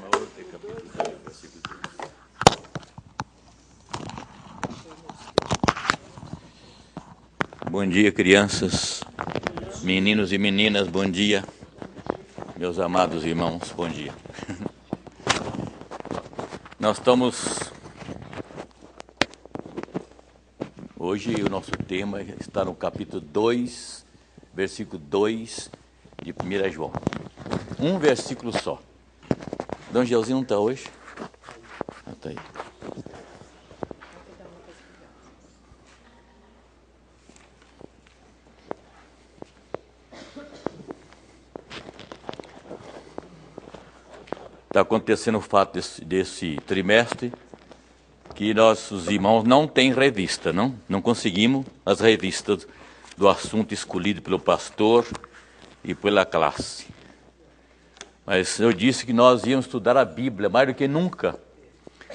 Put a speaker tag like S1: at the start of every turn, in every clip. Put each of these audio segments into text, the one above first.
S1: capítulo 2, versículo 2. Bom dia, crianças, meninos e meninas, bom dia. Meus amados irmãos, bom dia. Nós estamos... Hoje o nosso tema está no capítulo 2, versículo 2 de 1 João. Um versículo só. D. Angelzinho não está hoje? Ah, está aí. Está acontecendo o fato desse trimestre que nossos irmãos não têm revista, não conseguimos as revistas do assunto escolhido pelo pastor e pela classe. Mas eu disse que nós íamos estudar a Bíblia mais do que nunca.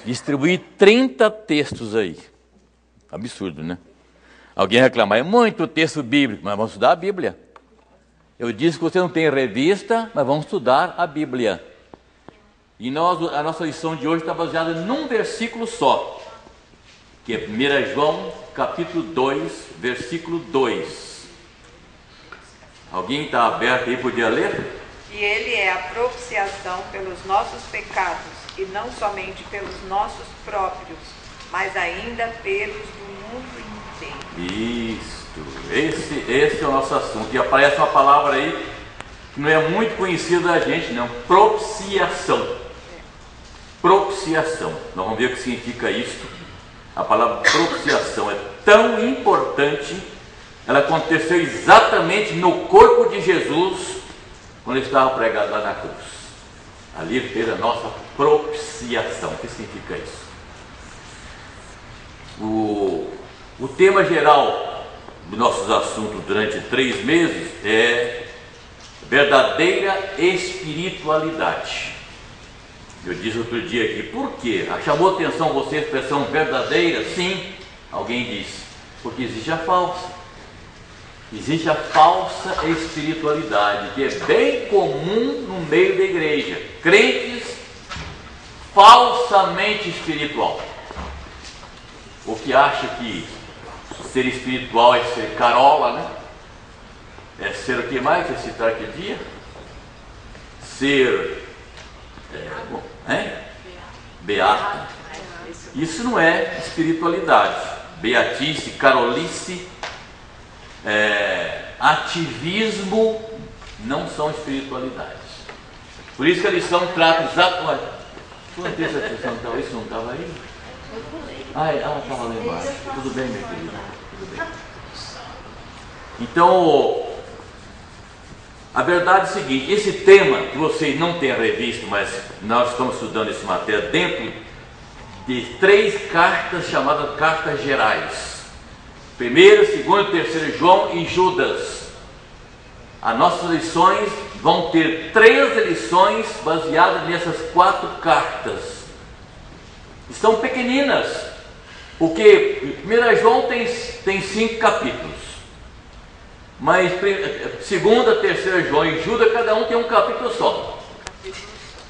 S1: Distribuir 30 textos aí. Absurdo, né? Alguém reclamar, é muito texto bíblico, mas vamos estudar a Bíblia. Eu disse que você não tem revista, mas vamos estudar a Bíblia. E a nossa lição de hoje está baseada num versículo só, que é 1 João, capítulo 2, versículo 2. Alguém está aberto aí, podia ler?
S2: E ele é a propiciação pelos nossos pecados, e não somente pelos nossos próprios, mas ainda pelos do mundo inteiro. Isso, esse é o nosso assunto. E aparece uma palavra aí que não é muito conhecida da gente, não. Propiciação. Propiciação. Nós vamos ver o que significa isso. A palavra propiciação é tão importante. Ela aconteceu exatamente no corpo de Jesus, quando ele estava pregado lá na cruz. Ali ele fez a nossa propiciação. O que significa isso? O tema geral dos nossos assuntos durante 3 meses é verdadeira espiritualidade. Eu disse outro dia aqui, por quê? Chamou atenção você a expressão verdadeira? Sim, alguém disse, porque existe a falsa. Existe a falsa espiritualidade, que é bem comum no meio da igreja. Crentes falsamente espiritual. O que acha que ser espiritual é ser carola, né? É ser o que mais? É citar que dia? Ser... beata. Isso não é espiritualidade. Beatice, carolice, ativismo não são espiritualidades. Por isso que a lição trata exatamente. Quanto tempo essa lição estava? Isso não estava aí? Ela estava lá embaixo. Tudo bem, minha querida? Tudo bem. Então, a verdade é o seguinte: esse tema que vocês não têm a revista, mas nós estamos estudando essa matéria dentro de 3 cartas chamadas cartas gerais. 1ª, 2ª, 3ª João e Judas. As nossas lições vão ter 3 lições baseadas nessas 4 cartas. Estão pequeninas, porque 1 João tem 5 capítulos. Mas 2ª, 3ª João e Judas, cada um tem um capítulo só.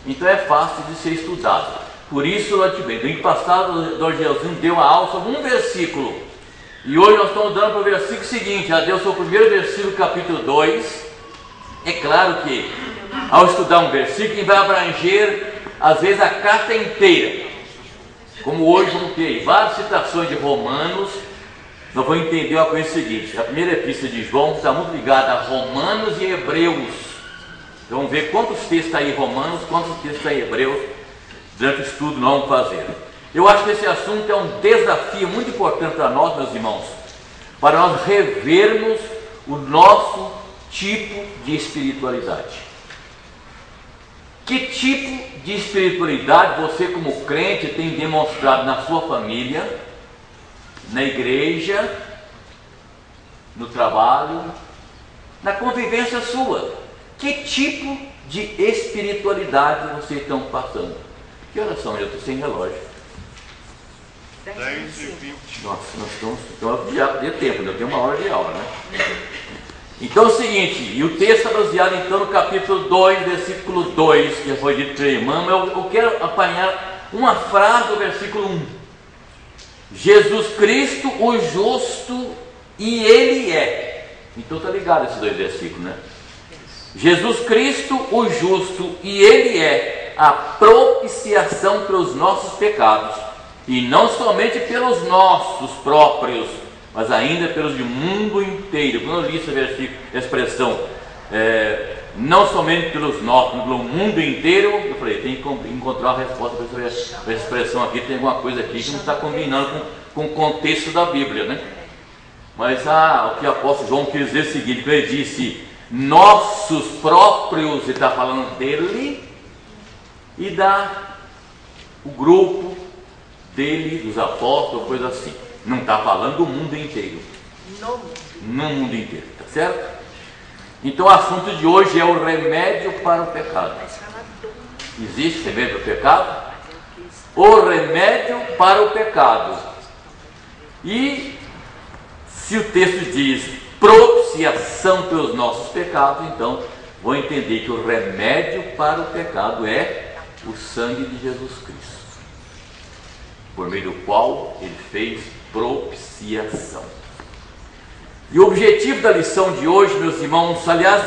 S2: Então é fácil de ser estudado. Por isso, domingo passado, o Dr. Gelzinho deu uma aula sobre um versículo. E hoje nós estamos dando para o versículo seguinte. Já deu sobre o primeiro versículo, capítulo 2. É claro que, ao estudar um versículo, vai abranger, às vezes, a carta inteira. Como hoje vamos ter várias citações de Romanos. Nós vamos entender uma coisa seguinte: a primeira epístola de João está muito ligada a Romanos e Hebreus. Então vamos ver quantos textos está aí em Romanos, quantos textos está em Hebreus. Durante o estudo nós vamos fazer. Eu acho que esse assunto é um desafio muito importante para nós, meus irmãos, para nós revermos o nosso tipo de espiritualidade. Que tipo de espiritualidade você, como crente, tem demonstrado na sua família, na igreja, no trabalho, na convivência sua? Que tipo de espiritualidade vocês estão passando? Que horas são? Eu estou sem relógio.
S3: 10h20.
S1: Nossa, nós estamos de tempo, né? Eu tenho 1 hora de aula, né?
S2: Então é o seguinte, e o texto é baseado então no capítulo 2, versículo 2, que foi dito pelo irmão. Eu quero apanhar uma frase do versículo 1. Jesus Cristo, o justo, e Ele é. Então está ligado esses dois versículos, né? Jesus Cristo, o justo, e Ele é a propiciação pelos nossos pecados, e não somente pelos nossos próprios, mas ainda pelos do mundo inteiro. Quando eu li esse versículo, a expressão, não somente pelos nossos, mas pelo mundo inteiro, eu falei, tem que encontrar uma resposta para essa expressão aqui. Tem alguma coisa aqui que não está combinando com o contexto da Bíblia, né? Mas o que o apóstolo João quis dizer é o seguinte, quando ele disse nossos próprios, ele está falando dele e o grupo dele, dos apóstolos, coisa assim. Não está falando do mundo inteiro. No mundo inteiro, tá certo? Então o assunto de hoje é o remédio para o pecado. Existe remédio para o pecado? O remédio para o pecado. E se o texto diz propiciação pelos nossos pecados, então vou entender que o remédio para o pecado é o sangue de Jesus Cristo, por meio do qual ele fez propiciação. E o objetivo da lição de hoje, meus irmãos, aliás,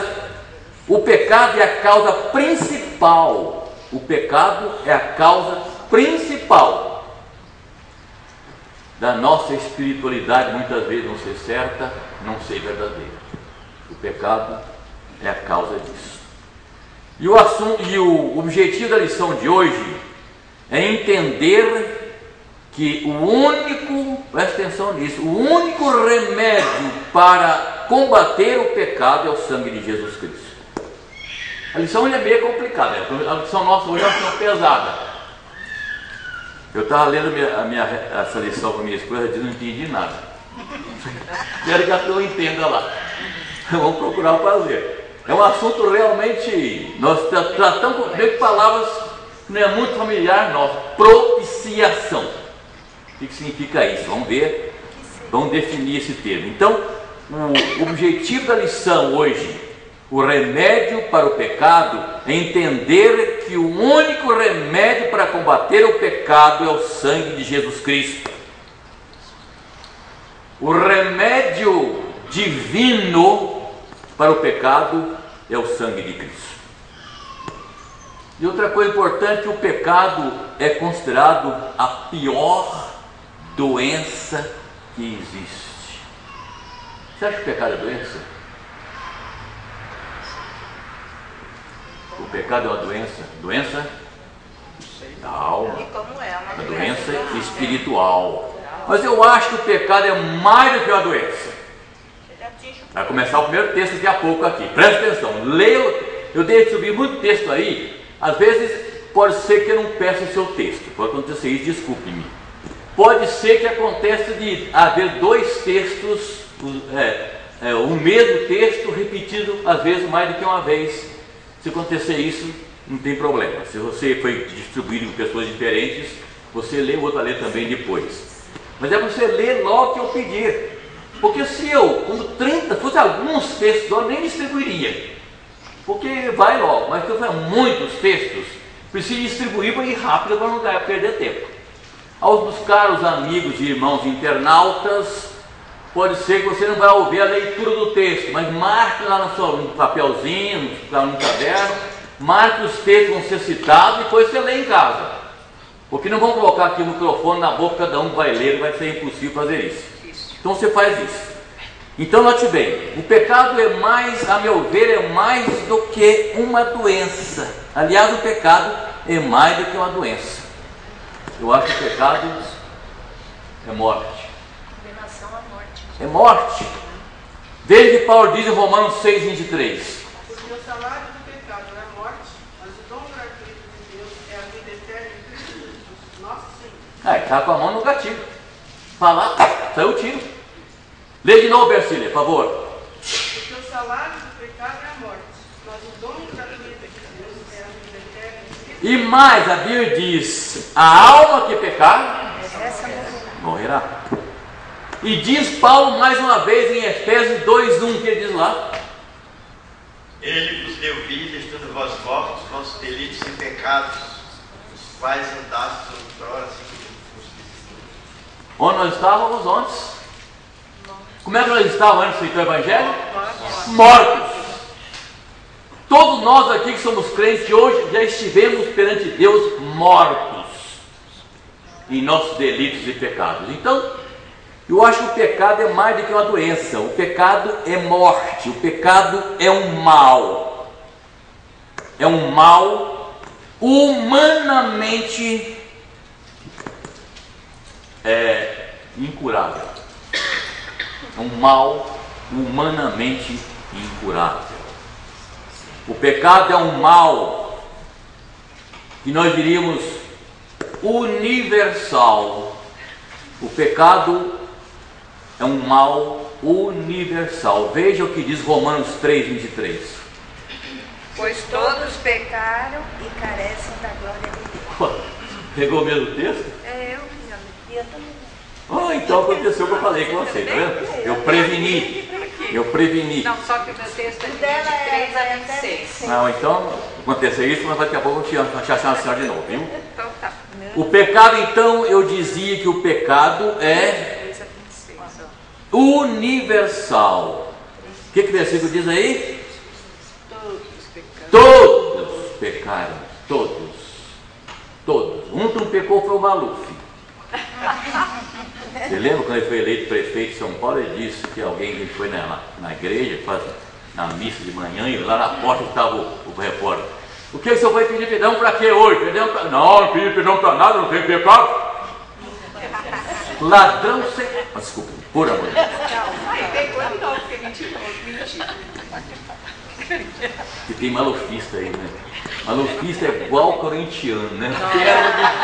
S2: o pecado é a causa principal. O pecado é a causa principal da nossa espiritualidade, muitas vezes não ser certa, não ser verdadeira. O pecado é a causa disso. E o objetivo da lição de hoje é entender que presta atenção nisso, o único remédio para combater o pecado é o sangue de Jesus Cristo. A lição é meio complicada, a lição nossa hoje é uma lição pesada. Eu estava lendo essa lição com a minha esposa e não entendi nada. Espero que a tua entenda lá. Vamos procurar fazer. É um assunto realmente, nós tratamos de palavras que não é muito familiar nossa. Propiciação. O que significa isso? Vamos ver, vamos definir esse termo. Então, o objetivo da lição hoje, o remédio para o pecado, é entender que o único remédio para combater o pecado é o sangue de Jesus Cristo. O remédio divino para o pecado é o sangue de Cristo. E outra coisa importante, o pecado é considerado a pior doença que existe. Você acha que o pecado é doença? O pecado é uma doença? Doença da alma. Uma doença espiritual. Mas eu acho que o pecado é mais do que uma doença. Vai começar o primeiro texto daqui a pouco aqui. Presta atenção. Leia. Eu dei de subir muito texto aí. Às vezes pode ser que eu não peça o seu texto. Pode acontecer isso, desculpe-me. Pode ser que aconteça de haver dois textos, o mesmo texto repetido às vezes mais do que uma vez. Se acontecer isso, não tem problema. Se você foi distribuído com pessoas diferentes, você lê, o outro lê também depois. Mas é para você ler logo que eu pedir. Porque se eu, quando 30, fosse alguns textos, eu nem distribuiria. Porque vai logo. Mas se eu fizer muitos textos, preciso distribuir para ir rápido para não perder tempo. Aos meus caros amigos e irmãos internautas, pode ser que você não vai ouvir a leitura do texto, mas marque lá no papelzinho, no caderno, marque os textos que vão ser citados e depois você lê em casa. Porque não vão colocar aqui o microfone na boca, cada um vai ler, vai ser impossível fazer isso. Então você faz isso. Então note bem, o pecado é mais, a meu ver, é mais do que uma doença. Aliás, o pecado é mais do que uma doença. Eu acho que o pecado é morte. É morte. Desde que Paulo diz em Romanos 6:23.
S3: Porque o salário do pecado é morte, mas o dom gratuito de Deus é a vida eterna em Cristo Jesus, nosso Senhor.
S2: Está com a mão no gatilho. Falar, saiu o tiro. Lê de novo, Bercília, por favor.
S3: Porque o salário do pecado é a morte, mas o dom gratuito de Deus é a vida eterna em Cristo Jesus.
S2: E mais, a Bíblia diz: a alma que pecar, morrerá. E diz Paulo mais uma vez em Efésios 2:1, que ele diz lá:
S4: Ele vos deu vida, estando vós mortos, vossos delitos e pecados, os quais andastes outrora, assim como foste.
S2: Onde nós estávamos antes? Como é que nós estávamos antes do então, Evangelho? Mortos. Todos nós aqui que somos crentes hoje já estivemos perante Deus mortos em nossos delitos e pecados. Então, eu acho que o pecado é mais do que uma doença. O pecado é morte. O pecado é um mal. É um mal humanamente incurável. É um mal humanamente incurável. O pecado é um mal que nós diríamos universal. O pecado é um mal universal. Veja o que diz Romanos 3:23.
S5: Pois todos pecaram e carecem da glória de Deus.
S2: Pegou o mesmo texto?
S5: Eu também.
S2: Ah, então aconteceu o que eu falei com você, tá vendo? Eu preveni.
S6: Não, só que o meu texto é de
S5: Dela
S6: 23 a
S5: é
S6: 26.
S2: Não, então aconteceu isso, mas daqui a pouco eu vou te achar a senhora de novo, viu?
S6: Então tá.
S2: O pecado, então, eu dizia que o pecado é
S6: 23 a 26. ó.
S2: universal. O que o versículo diz aí?
S6: Todos pecaram.
S2: Todos pecaram. Todos. Todos. Um que não pecou foi o Maluf. Você lembra quando ele foi eleito prefeito de São Paulo? Ele disse que alguém que foi na igreja, na missa de manhã, e lá na porta estava o repórter. O que o senhor vai pedir perdão para quê hoje? Perdão pra... Não pedi perdão para nada, não tem pecado. Ladrão sem... desculpa, por amor de Deus.
S6: Não, pegou de novo, porque mentiu.
S2: E tem malufista aí, né? Malufista é igual corintiano, né?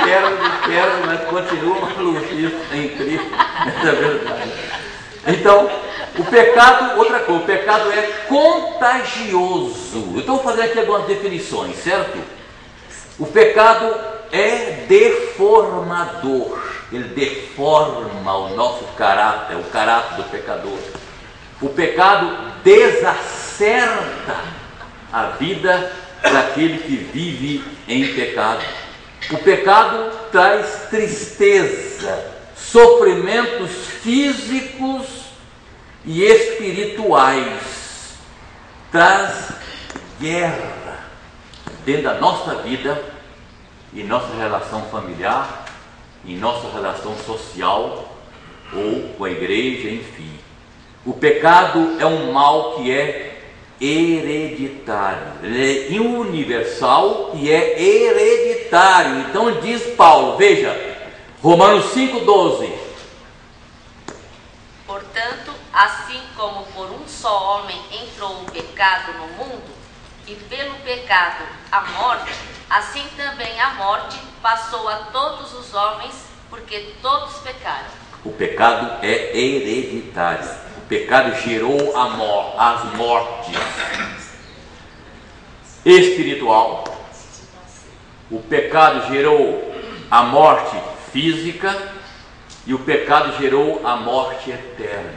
S2: Quero, mas continua malufista em Cristo. Essa é a verdade. Então, o pecado, outra coisa, o pecado é contagioso. Eu estou fazendo aqui algumas definições, certo? O pecado é deformador. Ele deforma o nosso caráter, o caráter do pecador. O pecado desacerta a vida daquele que vive em pecado. O pecado traz tristeza, sofrimentos físicos e espirituais, traz guerra dentro da nossa vida, em nossa relação familiar, em nossa relação social ou com a igreja, enfim. O pecado é um mal que é hereditário, ele é universal e é hereditário. Então diz Paulo, veja, Romanos 5,12.
S7: Portanto, assim como por um só homem entrou o pecado no mundo, e pelo pecado a morte, assim também a morte passou a todos os homens, porque todos pecaram.
S2: O pecado é hereditário. O pecado gerou as mortes espiritual. O pecado gerou a morte física e o pecado gerou a morte eterna.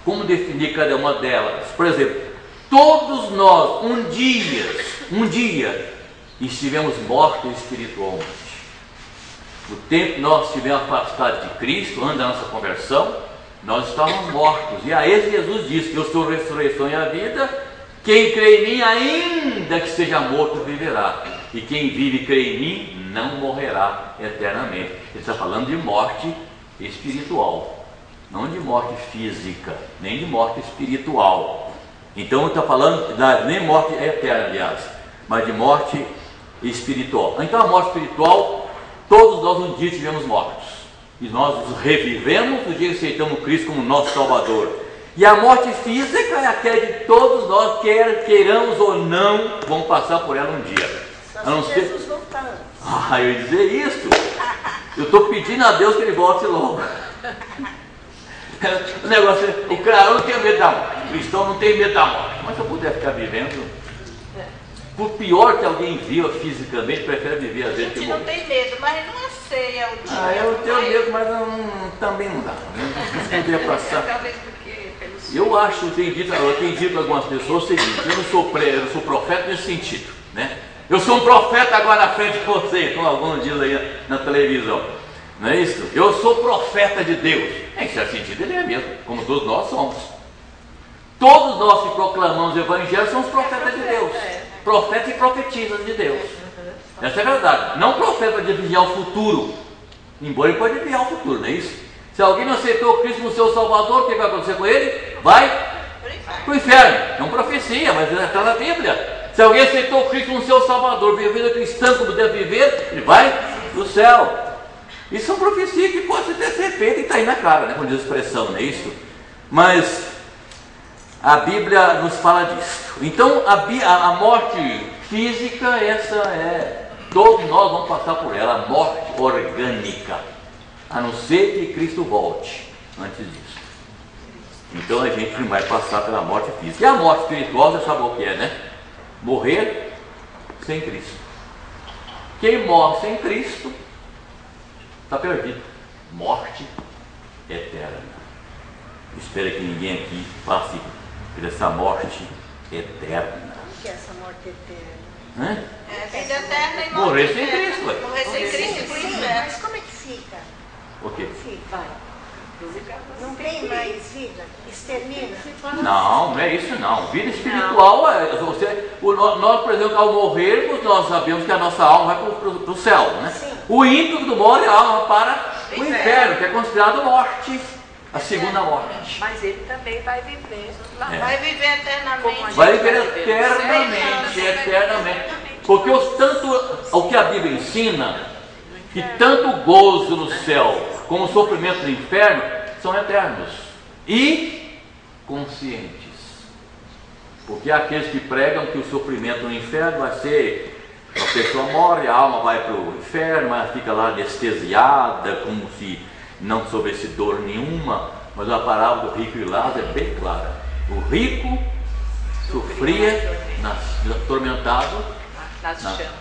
S2: Como definir cada uma delas? Por exemplo, todos nós um dia estivemos mortos espiritualmente. No tempo que nós estivemos afastados de Cristo, antes da nossa conversão, nós estávamos mortos. E aí Jesus disse que eu sou a ressurreição e a vida. Quem crê em mim, ainda que seja morto, viverá. E quem vive e crê em mim, não morrerá eternamente. Ele está falando de morte espiritual, não de morte física, nem de morte espiritual. Então ele está falando nem morte eterna, aliás, mas de morte espiritual. Então a morte espiritual, todos nós um dia tivemos mortos. E nós nos revivemos no dia que aceitamos Cristo como nosso Salvador. E a morte física é aquela de todos nós, quer queiramos ou não, vamos passar por ela um dia. A não ser...
S5: Jesus voltando.
S2: Eu ia dizer isso. Eu estou pedindo a Deus que ele volte logo. O negócio é, o cara não tem medo da morte. O cristão não tem medo da morte. Mas se eu puder ficar vivendo, por pior que alguém viva fisicamente, prefere viver às
S5: A
S2: vezes que
S5: gente não
S2: morrer.
S5: tem medo, mas não aceia o dia.
S2: Eu tenho medo, mas também não dá. Não poder passar.
S6: Talvez porque pelos
S2: Eu acho, eu tenho dito a algumas pessoas o seguinte: eu não sou profeta nesse sentido, né? Eu sou um profeta agora na frente de vocês, como alguns dizem aí na televisão, não é isso? Eu sou profeta de Deus. Em certo sentido, ele é mesmo, como todos nós somos. Todos nós que proclamamos o Evangelho somos profetas de Deus, profetas e profetisas de Deus. Essa é a verdade. Não profeta de adivinhar o futuro, embora ele pode adivinhar o futuro, não é isso? Se alguém não aceitou Cristo como seu Salvador, o que vai acontecer com ele? Vai para o inferno. É uma profecia, mas está na Bíblia. Se alguém aceitou Cristo como seu Salvador, vive a vida cristã como deve viver, ele vai para o céu. Isso é uma profecia que pode ser feita e está aí na cara, né? Como diz a expressão, não é isso? Mas a Bíblia nos fala disso. Então a morte física, essa é, todos nós vamos passar por ela, a morte orgânica, a não ser que Cristo volte antes disso. Então a gente vai passar pela morte física. E a morte espiritual, você sabe o que é, né? Morrer sem Cristo. Quem morre sem Cristo está perdido. Morte eterna. Espero que ninguém aqui passe por essa morte eterna.
S5: O que é essa morte eterna?
S2: Né?
S6: É vida eterna e
S2: Morrer sem Cristo. Ué.
S6: Morrer sem Cristo e por
S5: Sim,
S6: inferno.
S5: mas como é que fica?
S2: O quê?
S5: Fica. Não tem mais vida? Extermina?
S2: Não, não é isso não. Vida espiritual é nós, por exemplo, ao morrermos, nós sabemos que a nossa alma vai para o céu, né?
S5: Sim.
S2: O ímpio do morre, a alma para o inferno, que é considerado morte, a segunda morte.
S6: Mas ele também vai viver.
S2: É.
S6: Vai viver eternamente.
S2: Vai viver eternamente. Porque o que a Bíblia ensina, que tanto o gozo no céu como o sofrimento no inferno são eternos e conscientes. Porque há aqueles que pregam que o sofrimento no inferno vai ser, a pessoa morre, a alma vai para o inferno, ela fica lá anestesiada, como se não soubesse dor nenhuma. Mas a parábola do rico e Lázaro é bem clara. O rico sofria atormentado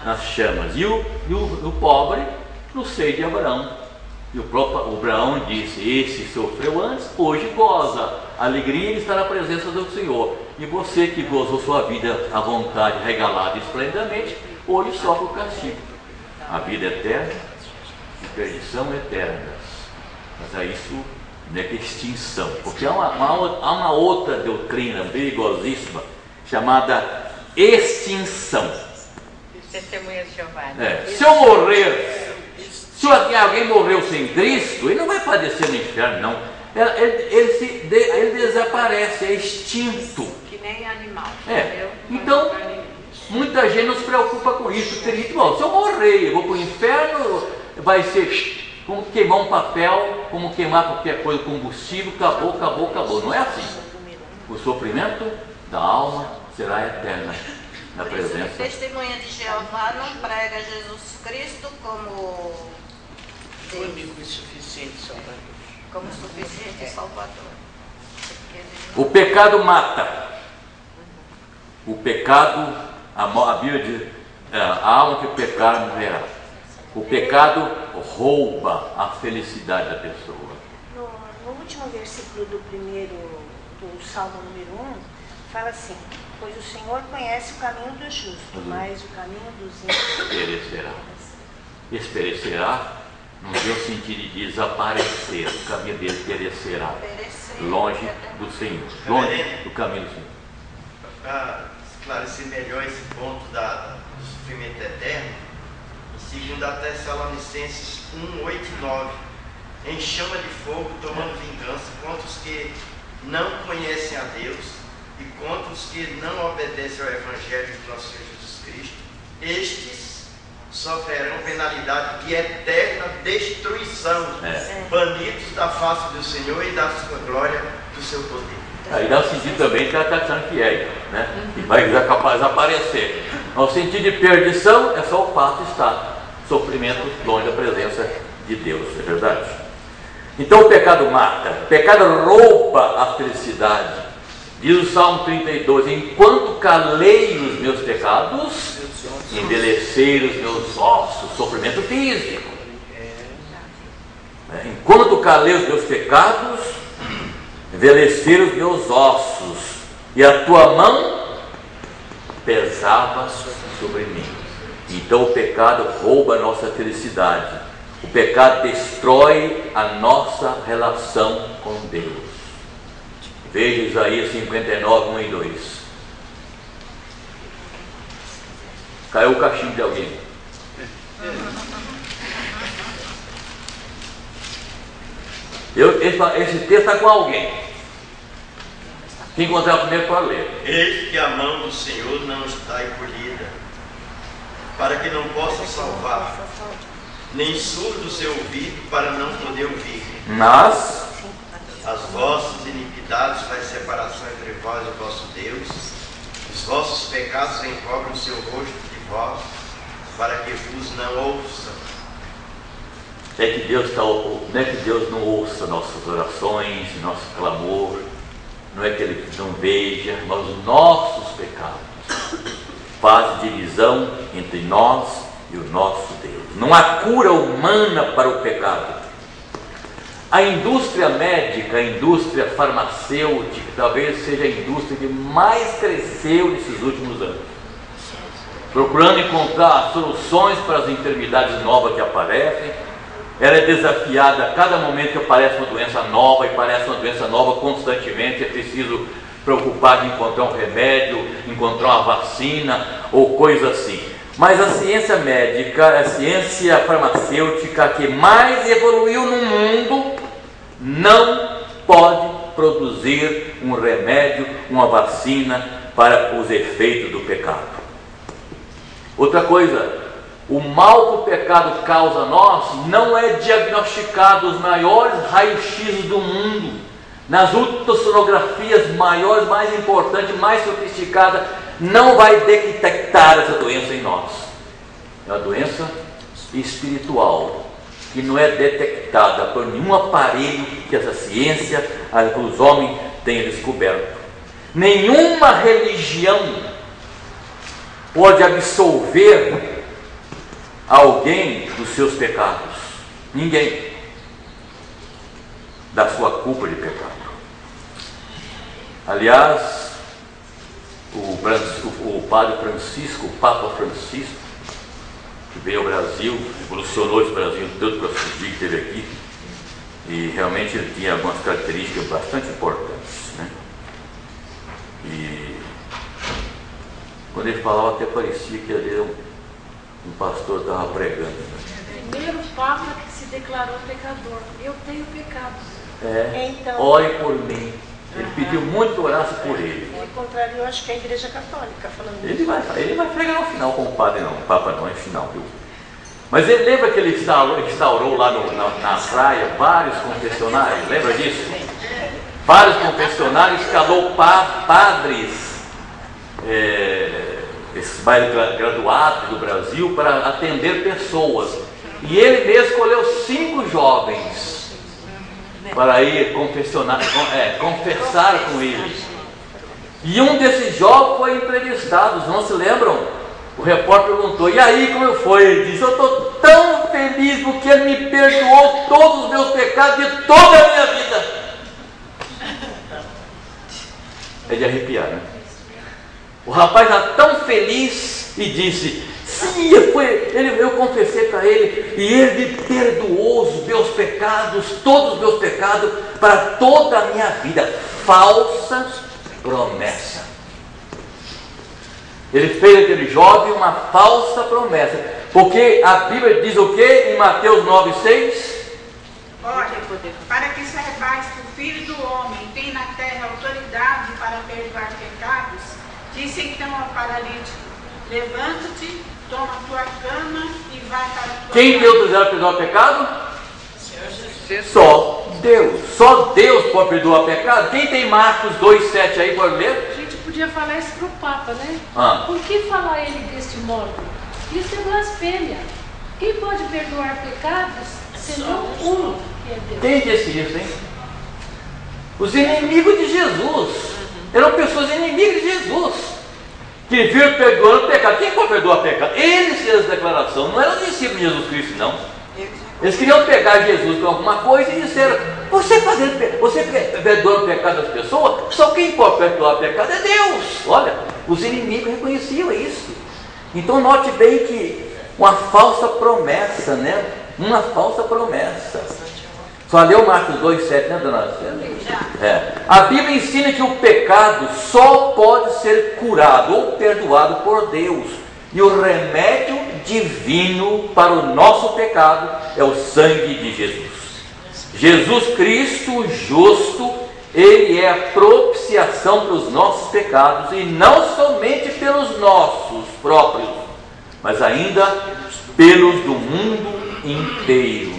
S2: nas chamas, e o pobre no seio de Abraão. E o próprio Abraão disse: esse sofreu antes, hoje goza alegria de estar na presença do Senhor. E você que gozou sua vida à vontade, regalada e esplendidamente, hoje sofre o castigo. A vida eterna e perdição eternas. Mas é isso, não é que extinção. Porque há uma outra doutrina perigosíssima chamada extinção.
S6: Testemunha de Jeová.
S2: Se eu morrer, se alguém morreu sem Cristo, ele não vai padecer no inferno, não. Ele desaparece, é extinto.
S6: Que nem animal.
S2: Então, muita gente não se preocupa com isso. Porque se eu morrer, eu vou para o inferno, vai ser como queimar um papel, como queimar qualquer coisa, combustível, acabou. Não é assim. O sofrimento da alma será eterno na presença.
S6: Testemunha de Jeová não prega Jesus Cristo como Deus,
S3: único e suficiente Salvador.
S6: como suficiente Salvador.
S2: O pecado mata. O pecado, a Bíblia diz, a alma que pecar morrerá. O pecado rouba a felicidade da pessoa.
S5: No último versículo do Salmo número 1, fala assim: pois o Senhor conhece o caminho do justo, mas o caminho dos ímpios
S2: perecerá, não tem o sentido de desaparecer, o caminho dele perecerá, longe do Senhor, longe do caminho do Senhor.
S4: Para esclarecer melhor esse ponto do sofrimento eterno, em 2 Tessalonicenses 1, 8 e 9, em chama de fogo, tomando vingança contra os que não conhecem a Deus e contra os que não obedecem ao Evangelho de nosso Senhor Jesus Cristo, estes sofrerão penalidade de eterna destruição, banidos da face do Senhor e da sua glória, do seu poder.
S2: Aí dá o sentido também que ela está achando que é, né? Que vai desaparecer. No sentido de perdição, é só o fato de estar sofrimento longe da presença de Deus, é verdade? Então o pecado mata, o pecado rouba a felicidade. Diz o Salmo 32: enquanto calei os meus pecados, envelhecei os meus ossos, sofrimento físico. Enquanto calei os meus pecados, envelheceram os meus ossos, e a tua mão pesava sobre mim. Então o pecado rouba a nossa felicidade. O pecado destrói a nossa relação com Deus. Veja Isaías 59, 1 e 2. Caiu o cachimbo de alguém. Esse texto está com alguém. Quem encontrar o primeiro para ler.
S4: Eis que a mão do Senhor não está encolhida, para que não possa salvar, nem surdo o seu ouvido para não poder ouvir.
S2: Mas
S4: as vossas iniquidades faz separação entre vós e o vosso Deus, os vossos pecados encobrem o seu rosto de vós, para que vos não ouçam.
S2: Não é que Deus não ouça nossas orações, nosso clamor, não é que Ele não veja, mas os nossos pecados fazem divisão entre nós e o nosso Deus. Não há cura humana para o pecado. A indústria médica, a indústria farmacêutica, talvez seja a indústria que mais cresceu nesses últimos anos, procurando encontrar soluções para as enfermidades novas que aparecem. Ela é desafiada a cada momento que aparece uma doença nova, e aparece uma doença nova constantemente. É preciso preocupar de encontrar um remédio, encontrar uma vacina ou coisa assim. Mas a ciência médica, a ciência farmacêutica que mais evoluiu no mundo, não pode produzir um remédio, uma vacina para os efeitos do pecado. Outra coisa, o mal que o pecado causa a nós não é diagnosticado. Os maiores raios-x do mundo, nas ultrassonografias maiores, mais importantes, mais sofisticadas, não vai detectar essa doença em nós. É uma doença espiritual, que não é detectada por nenhum aparelho que essa ciência, que os homens tenham descoberto. Nenhuma religião pode absolver alguém dos seus pecados. Ninguém. Da sua culpa de pecado. Aliás, o padre Francisco, o Papa Francisco, que veio ao Brasil, revolucionou esse Brasil todo para fugir, que teve aqui, e realmente ele tinha algumas características bastante importantes, né? E quando ele falava, até parecia que ele era um pastor que estava pregando, né?
S8: Primeiro Papa que se declarou pecador. Eu tenho pecados.
S5: Então,
S2: ore por mim. Ele pediu muito que orasse por ele.
S5: Ele contrariou, acho que a Igreja Católica, falando
S2: Ele vai pregar no final com o padre, não. O Papa não, é final, viu? Mas ele lembra que ele instaurou lá na praia vários confessionários? Lembra disso? Vários confessionários, escalou padres, esses mais graduados do Brasil, para atender pessoas. E ele mesmo escolheu 5 jovens para ir confessar com ele. E um desses jovens foi entrevistado, não se lembram? O repórter perguntou: e aí, como foi? Ele disse: eu estou tão feliz porque ele me perdoou todos os meus pecados de toda a minha vida. É de arrepiar, né? O rapaz está tão feliz e disse: sim, eu confessei para ele, e ele me perdoou os meus pecados, todos os meus pecados, para toda a minha vida. Falsa promessa. Ele fez aquele jovem uma falsa promessa, porque a Bíblia diz o que em Mateus 9,6?
S3: Olha, para que saibais que o Filho do Homem tem na terra autoridade para perdoar pecados, disse então ao paralítico: levanta-te, toma a tua cama e vai para a tua
S2: Quem
S3: casa.
S2: tem autoridade para perdoar pecado? Só Deus. Só Deus pode perdoar pecado. Quem tem Marcos 2,7 aí, pode ler?
S8: A gente podia falar isso para o Papa, né?
S2: Ah.
S8: Por que falar ele deste modo? Isso é blasfêmia. Quem pode perdoar pecados senão um, que é Deus?
S2: Quem disse isso, hein? Os inimigos de Jesus. Eram pessoas inimigas de Jesus, que viram perdoando pecado. Quem pode perdoar pecado? Eles fizeram essa declaração. Não eram discípulos de Jesus Cristo, não. Eles queriam pegar Jesus com alguma coisa e disseram: você perdoa o pecado das pessoas, só quem pode perdoar o pecado é Deus. Olha, os inimigos reconheciam isso. Então note bem que uma falsa promessa, né? Uma falsa promessa. Só leu Marcos 2,7, né, dona Ana? A Bíblia ensina que o pecado só pode ser curado ou perdoado por Deus. E o remédio divino para o nosso pecado é o sangue de Jesus. Jesus Cristo justo, Ele é a propiciação pelos nossos pecados, e não somente pelos nossos próprios, mas ainda pelos do mundo inteiro.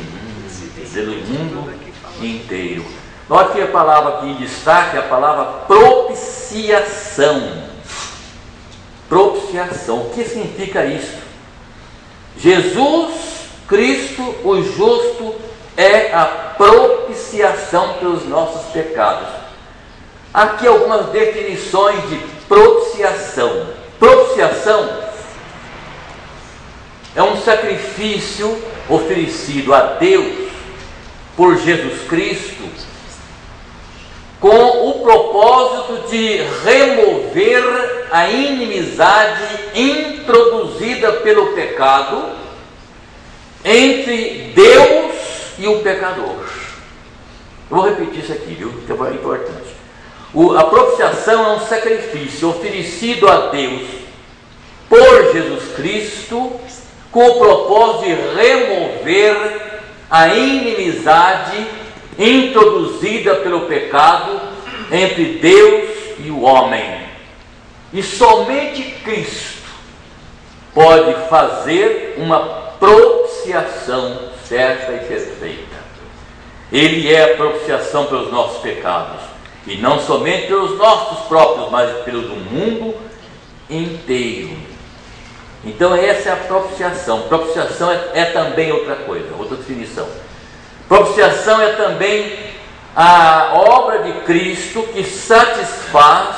S2: Pelo mundo inteiro. Note que a palavra aqui em destaque é a palavra propiciação. Propiciação. O que significa isso? Jesus Cristo, o justo, é a propiciação pelos nossos pecados. Aqui algumas definições de propiciação. Propiciação é um sacrifício oferecido a Deus por Jesus Cristo, com o propósito de remover a inimizade introduzida pelo pecado entre Deus e o pecador. Eu vou repetir isso aqui, viu? Que é importante. A propiciação é um sacrifício oferecido a Deus por Jesus Cristo, com o propósito de remover a inimizade introduzida pelo pecado entre Deus e o homem. E somente Cristo pode fazer uma propiciação certa e perfeita. Ele é a propiciação pelos nossos pecados, e não somente pelos nossos próprios, mas pelo do mundo inteiro. Então essa é a propiciação. Propiciação é também outra coisa, outra definição. Propiciação é também a obra de Cristo que satisfaz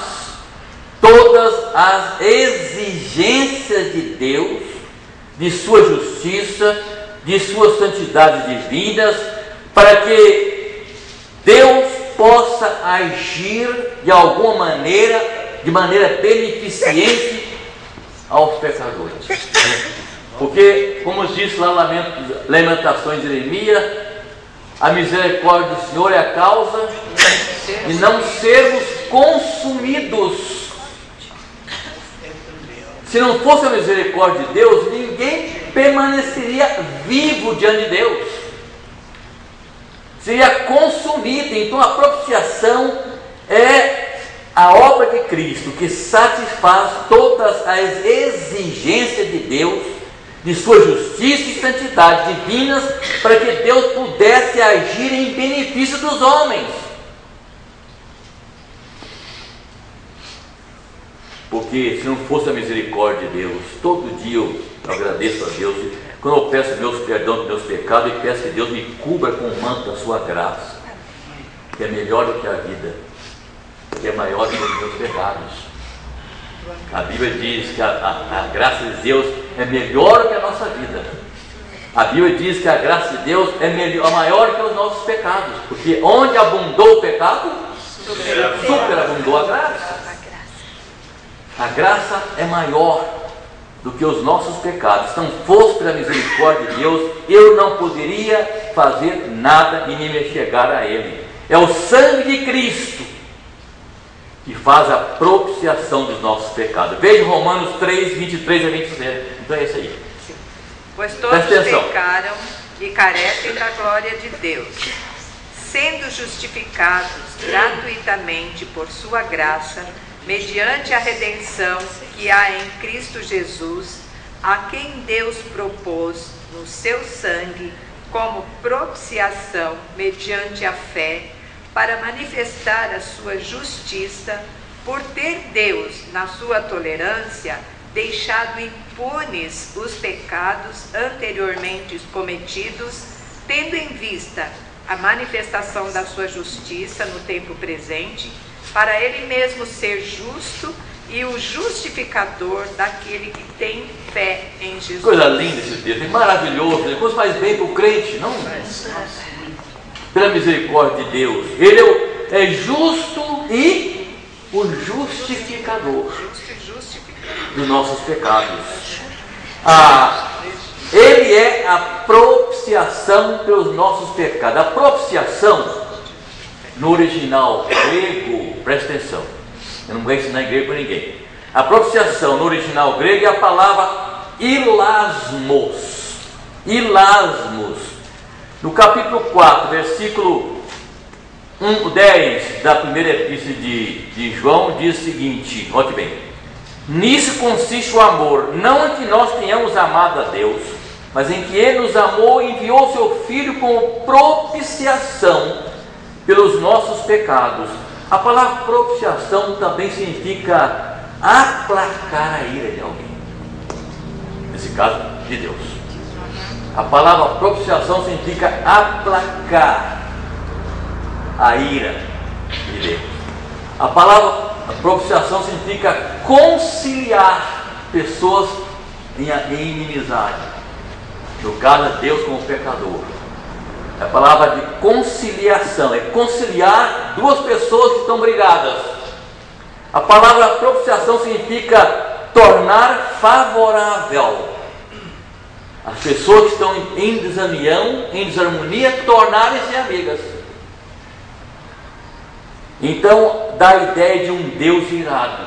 S2: todas as exigências de Deus, de sua justiça, de suas santidades divinas, para que Deus possa agir de alguma maneira, de maneira beneficente aos pecadores. Porque, como diz lá Lamentações de Jeremias, a misericórdia do Senhor é a causa de não sermos consumidos. Se não fosse a misericórdia de Deus, ninguém permaneceria vivo diante de Deus, seria consumido. Então a propiciação é a obra de Cristo que satisfaz todas as exigências de Deus, de sua justiça e santidade divinas, para que Deus pudesse agir em benefício dos homens. Porque se não fosse a misericórdia de Deus, todo dia eu agradeço a Deus, quando eu peço meus perdão dos meus pecados, e peço que Deus me cubra com o manto da sua graça, que é melhor do que a vida, que é maior do que os meus pecados. A Bíblia diz que a graça de Deus é melhor que a nossa vida. A Bíblia diz que a graça de Deus é maior que os nossos pecados, porque onde abundou o pecado, superabundou a graça. A graça é maior do que os nossos pecados. Se não fosse pela misericórdia de Deus, eu não poderia fazer nada e nem me chegar a Ele. É o sangue de Cristo que faz a propiciação dos nossos pecados. Veja Romanos 3, 23 a 26. Então é isso aí.
S9: Sim. Pois todos pecaram e carecem da glória de Deus, sendo justificados gratuitamente por sua graça, mediante a redenção que há em Cristo Jesus, a quem Deus propôs no seu sangue como propiciação mediante a fé, para manifestar a sua justiça, por ter Deus, na sua tolerância, deixado impunes os pecados anteriormente cometidos, tendo em vista a manifestação da sua justiça no tempo presente, para ele mesmo ser justo e o justificador daquele que tem fé em Jesus.
S2: Coisa linda esse texto, é maravilhoso, depois faz bem para o crente, não? Pela misericórdia de Deus, Ele é justo e o justificador dos nossos pecados. Ele é a propiciação pelos nossos pecados. A propiciação, no original grego, presta atenção, eu não vou ensinar em grego para ninguém. A propiciação no original grego é a palavra ilasmos. Ilasmos. No capítulo 4, versículo 10 da primeira epístola de João, diz o seguinte, note bem: nisso consiste o amor, não em que nós tenhamos amado a Deus, mas em que Ele nos amou e enviou seu Filho como propiciação pelos nossos pecados. A palavra propiciação também significa aplacar a ira de alguém, nesse caso de Deus. A palavra propiciação significa aplacar a ira de Deus. A palavra propiciação significa conciliar pessoas em inimizade, no caso Deus com o pecador. É a palavra de conciliação, é conciliar duas pessoas que estão brigadas. A palavra propiciação significa tornar favorável as pessoas que estão em desunião, em desarmonia, tornarem-se amigas. Então, dá a ideia de um Deus irado.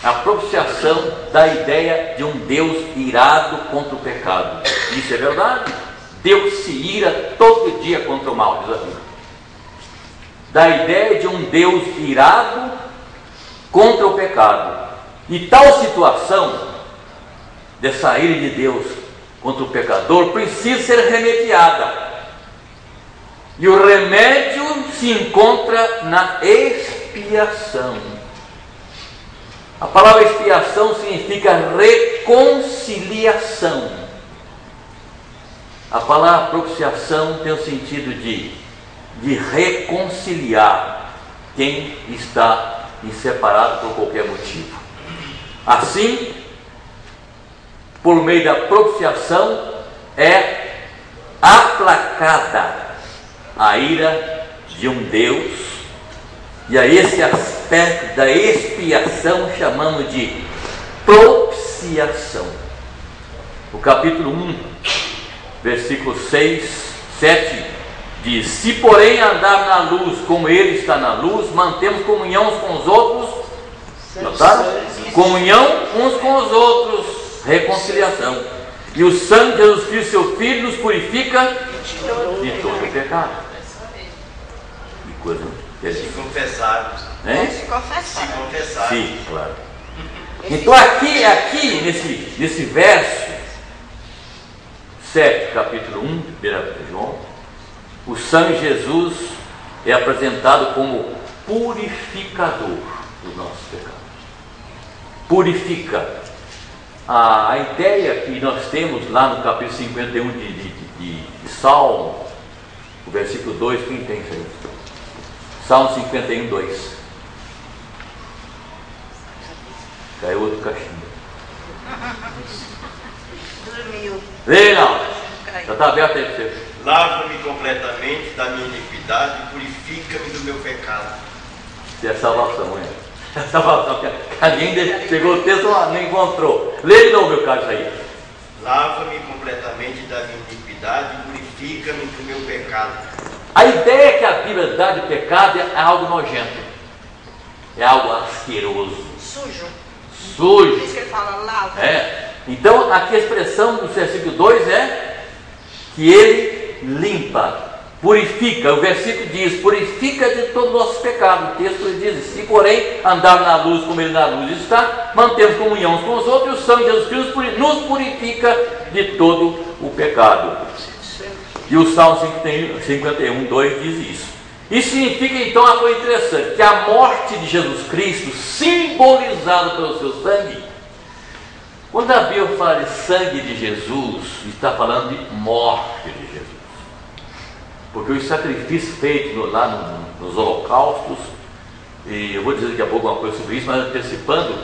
S2: A propiciação dá a ideia de um Deus irado contra o pecado. Isso é verdade? Deus se ira todo dia contra o mal, diz a Bíblia. Dá a ideia de um Deus irado contra o pecado. E tal situação, dessa ira de Deus contra o pecador, precisa ser remediada. E o remédio se encontra na expiação. A palavra expiação significa reconciliação. A palavra propiciação tem o sentido de reconciliar quem está separado por qualquer motivo. Assim, por meio da propiciação, é aplacada a ira de um Deus, e a esse aspecto da expiação chamamos de propiciação. O capítulo 1, versículo 6, 7 diz: se porém andar na luz como Ele está na luz, mantemos comunhão uns com os outros. Notaram? Comunhão uns com os outros, reconciliação. E o sangue de Jesus Cristo, seu Filho, nos purifica de todo o pecado. Que coisa.
S4: Se confessarmos.
S6: Se confessar.
S2: Sim, claro. Então aqui nesse verso 7, capítulo 1, 1 João, o sangue de Jesus é apresentado como purificador dos nossos pecados. Purifica. A ideia que nós temos lá no capítulo 51 de Salmo, o versículo 2, quem tem isso aí? Salmo 51, 2. Caiu outro cachimbo.
S6: Dormiu.
S2: Vem, não. Já está aberto aí para você.
S4: Lava-me completamente da minha iniquidade e purifica-me do meu pecado.
S2: Isso é salvação, hein? É salvação. Alguém pegou o texto lá, não encontrou. Lê de novo, meu caro, isso aí.
S4: Lava-me completamente da minha iniquidade e purifica-me do meu pecado.
S2: A ideia que a Bíblia dá de pecado é algo nojento, é algo asqueroso,
S6: Sujo.
S2: sujo.
S6: Por isso que ele fala lava.
S2: Então aqui a expressão do versículo 2 é que Ele limpa, purifica. O versículo diz: purifica de todos os nossos pecados. O texto diz: se porém andar na luz como Ele na luz está, mantemos comunhão uns com os outros, e o sangue de Jesus Cristo nos purifica de todo o pecado. E o Salmo 51, 2 diz isso. Isso significa então uma coisa interessante, que a morte de Jesus Cristo, simbolizada pelo seu sangue, quando a Bíblia fala de sangue de Jesus, está falando de morte de Jesus. Porque os sacrifícios feitos lá nos holocaustos, e eu vou dizer daqui a pouco uma coisa sobre isso, mas antecipando,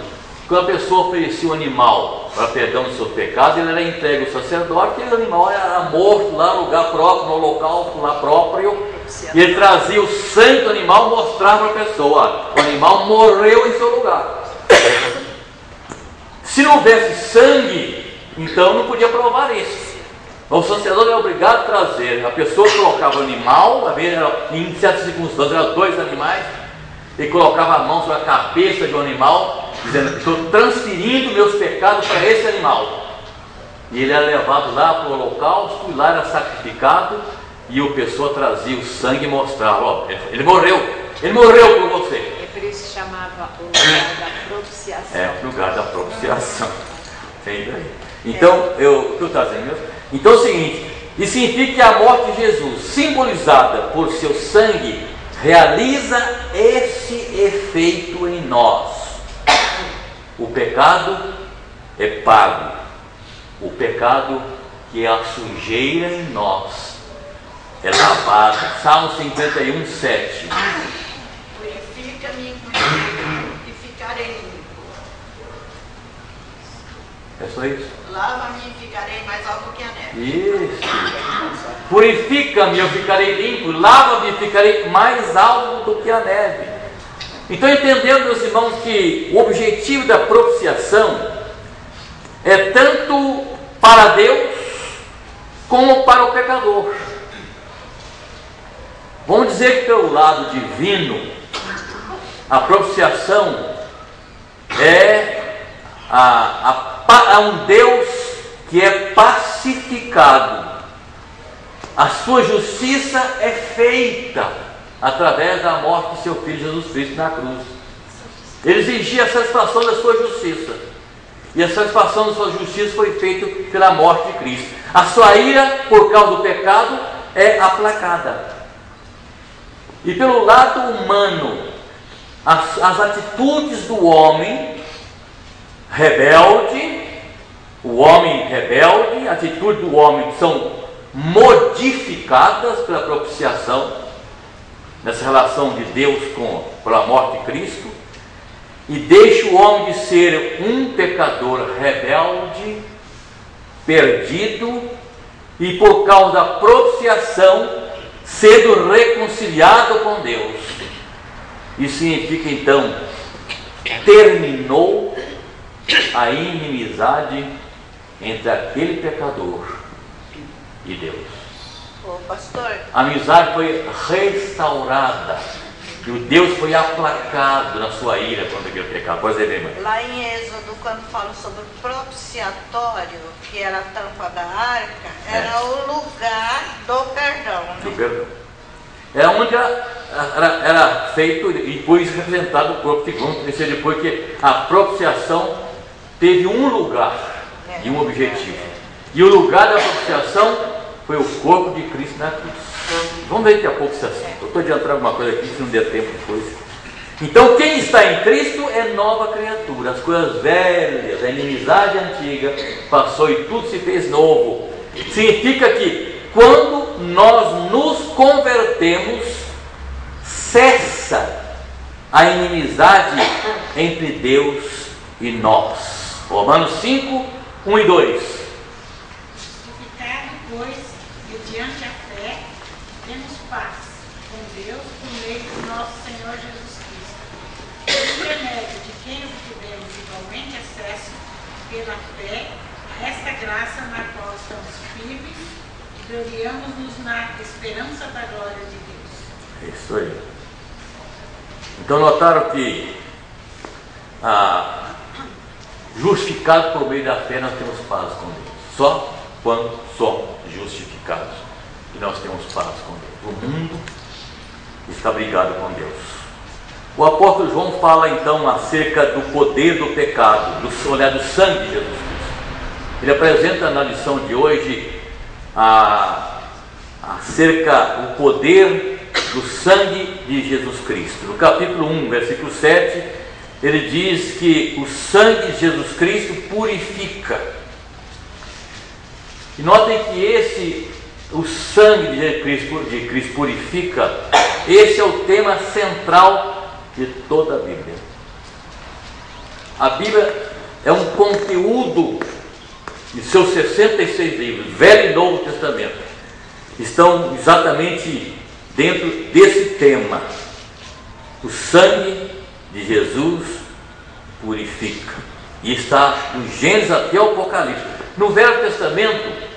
S2: quando a pessoa oferecia um animal para perdão dos seus pecados, ele era entregue ao sacerdote, e aquele animal era morto lá no lugar próprio, no holocausto lá próprio, e ele trazia o sangue do animal e mostrava para a pessoa: o animal morreu em seu lugar. Se não houvesse sangue, então não podia provar isso. O sacerdote era obrigado a trazer. A pessoa colocava o animal, em certas circunstâncias eram 2 animais, e colocava a mão sobre a cabeça de um animal, dizendo: estou transferindo meus pecados para esse animal. E ele era levado lá para o holocausto, e lá era sacrificado, e a pessoa trazia o sangue e mostrava: ó, ele morreu por você.
S9: É por isso que chamava o lugar da propiciação.
S2: É, o lugar da propiciação. Então, o que eu estou dizendo mesmo? Então é o seguinte: isso significa que a morte de Jesus, simbolizada por seu sangue, realiza esse efeito em nós. O pecado é pago. O pecado, que é a sujeira em nós, é lavado. Salmo 51, 7.
S3: Purifica-me e ficarei limpo.
S2: É só isso?
S3: Lava-me e ficarei mais alto que a neve.
S2: Isso. Purifica-me, eu ficarei limpo. Lava-me e ficarei mais alto do que a neve. Então, entendendo, meus irmãos, que o objetivo da propiciação é tanto para Deus como para o pecador. Vamos dizer que pelo lado divino, a propiciação é um Deus que é pacificado. A sua justiça é feita através da morte de seu Filho Jesus Cristo na cruz. Ele exigia a satisfação da sua justiça, e a satisfação da sua justiça foi feita pela morte de Cristo. A sua ira por causa do pecado é aplacada. E pelo lado humano, as atitudes do homem rebelde, a atitude do homem são modificadas pela propiciação, nessa relação de Deus pela morte de Cristo, e deixa o homem de ser um pecador rebelde, perdido, e por causa da propiciação, sendo reconciliado com Deus. Isso significa então, terminou a inimizade entre aquele pecador e Deus.
S6: Ô, pastor,
S2: A amizade foi restaurada, e o Deus foi aplacado na sua ira contra aquele pecado. Pode dizer, irmã?
S6: lá em Êxodo, quando fala sobre o propiciatório, que era a tampa da arca, era o lugar do perdão, né?
S2: Do perdão. Era onde era feito e depois representado o corpo de Cristo. Isso é depois que a propiciação teve um lugar e um objetivo. E o lugar da propiciação foi o corpo de Cristo na cruz. Vamos ver que a propiciação. Eu estou adiantando alguma coisa aqui, se não der tempo depois. Então, quem está em Cristo é nova criatura. As coisas velhas, a inimizade antiga passou e tudo se fez novo. Significa que quando nós nos convertemos, cessa a inimizade entre Deus e nós. Romanos 5, 1 e 2.
S3: Justificado, pois, mediante a fé, temos paz com Deus por meio do nosso Senhor Jesus Cristo, por intermédio de quem obtivemos igualmente acesso pela fé a esta graça na qual estamos firmes e gloriamos-nos na esperança da glória de Deus.
S2: É isso aí. Então notaram que justificado por meio da fé nós temos paz com Deus. Só quando somos justificados que nós temos paz com Deus. O mundo está brigado com Deus. O apóstolo João fala então acerca do poder do pecado, do sangue de Jesus Cristo. Ele apresenta na lição de hoje acerca do poder do sangue de Jesus Cristo. No capítulo 1, versículo 7, ele diz que o sangue de Jesus Cristo purifica. E notem que o sangue de Cristo purifica, esse é o tema central de toda a Bíblia. A Bíblia é um conteúdo de seus 66 livros, Velho e Novo Testamento, estão exatamente dentro desse tema. O sangue de Jesus purifica. E está do Gênesis até o Apocalipse. No Velho Testamento,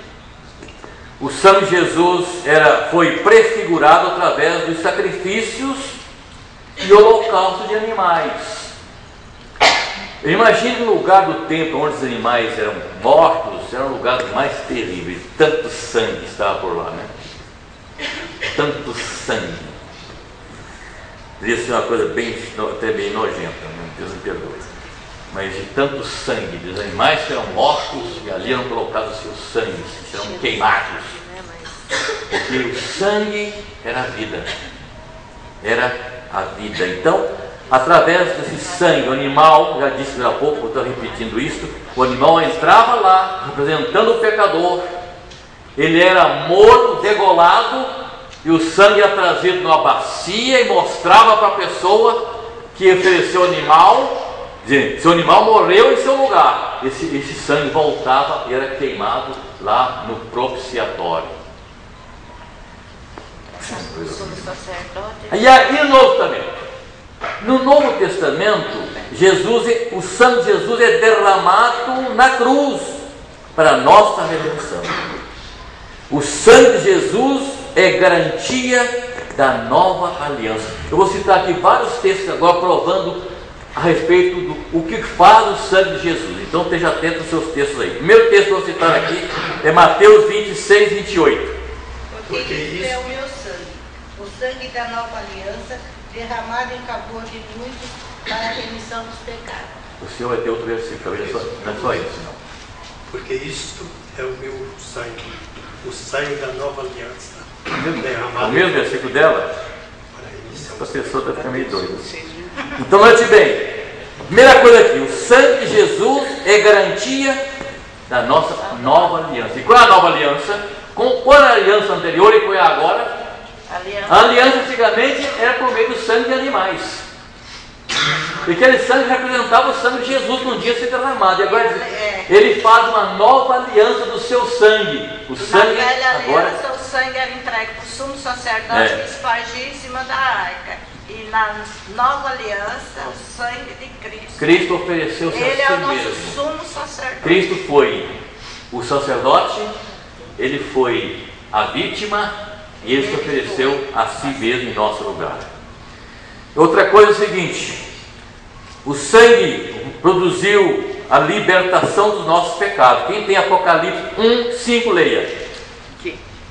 S2: o sangue de Jesus foi prefigurado através dos sacrifícios e holocaustos de animais. Imagine um lugar do templo onde os animais eram mortos, era um lugar mais terrível. Tanto sangue estava por lá, né? Tanto sangue. Devia ser uma coisa até bem nojenta, né? Deus me perdoe. Mas de tanto sangue, dos animais que eram mortos e ali eram colocados os seus sangues, eram queimados. Porque o sangue era a vida. Era a vida. Então, através desse sangue, o animal, já disse há pouco, estou repetindo isso, o animal entrava lá, representando o pecador, ele era morto, degolado, e o sangue era trazido numa bacia e mostrava para a pessoa que ofereceu o animal, dizendo, seu animal morreu em seu lugar. Esse sangue voltava e era queimado lá no propiciatório. E aí no Novo Testamento? No Novo Testamento, o sangue de Jesus é derramado na cruz para a nossa redenção. O sangue de Jesus é garantia da nova aliança. Eu vou citar aqui vários textos agora provando a respeito do que faz o sangue de Jesus. Então esteja atento aos seus textos aí. O primeiro texto que eu vou citar aqui é Mateus 26, 28.
S6: Porque isso é o meu sangue, o sangue da nova aliança, derramado em favor de muitos para a remissão dos pecados.
S2: O senhor vai ter outro versículo, não é só isso, não.
S10: Porque isto é o meu sangue, o sangue da nova aliança.
S2: O mesmo versículo dela? Essa pessoa está ficando meio doida. Então, note bem. Primeira coisa aqui, o sangue de Jesus é garantia da nossa nova aliança. E qual é a nova aliança? Qual era a aliança anterior e qual é agora? A aliança antigamente era por meio do sangue de animais. E aquele sangue representava o sangue de Jesus num dia ser derramado. E agora ele faz uma nova aliança do seu sangue. O sangue
S6: na velha
S2: agora...
S6: aliança, o sangue era entregue para o sumo sacerdote que espargia em cima da arca. E na nova aliança, o sangue de Cristo.
S2: Cristo ofereceu-se a si mesmo.
S6: Ele é o nosso sumo sacerdote.
S2: Cristo foi o sacerdote, ele foi a vítima e ele se ofereceu a si mesmo em nosso lugar. Outra coisa é o seguinte: o sangue produziu a libertação dos nossos pecados. Quem tem Apocalipse 1:5, leia.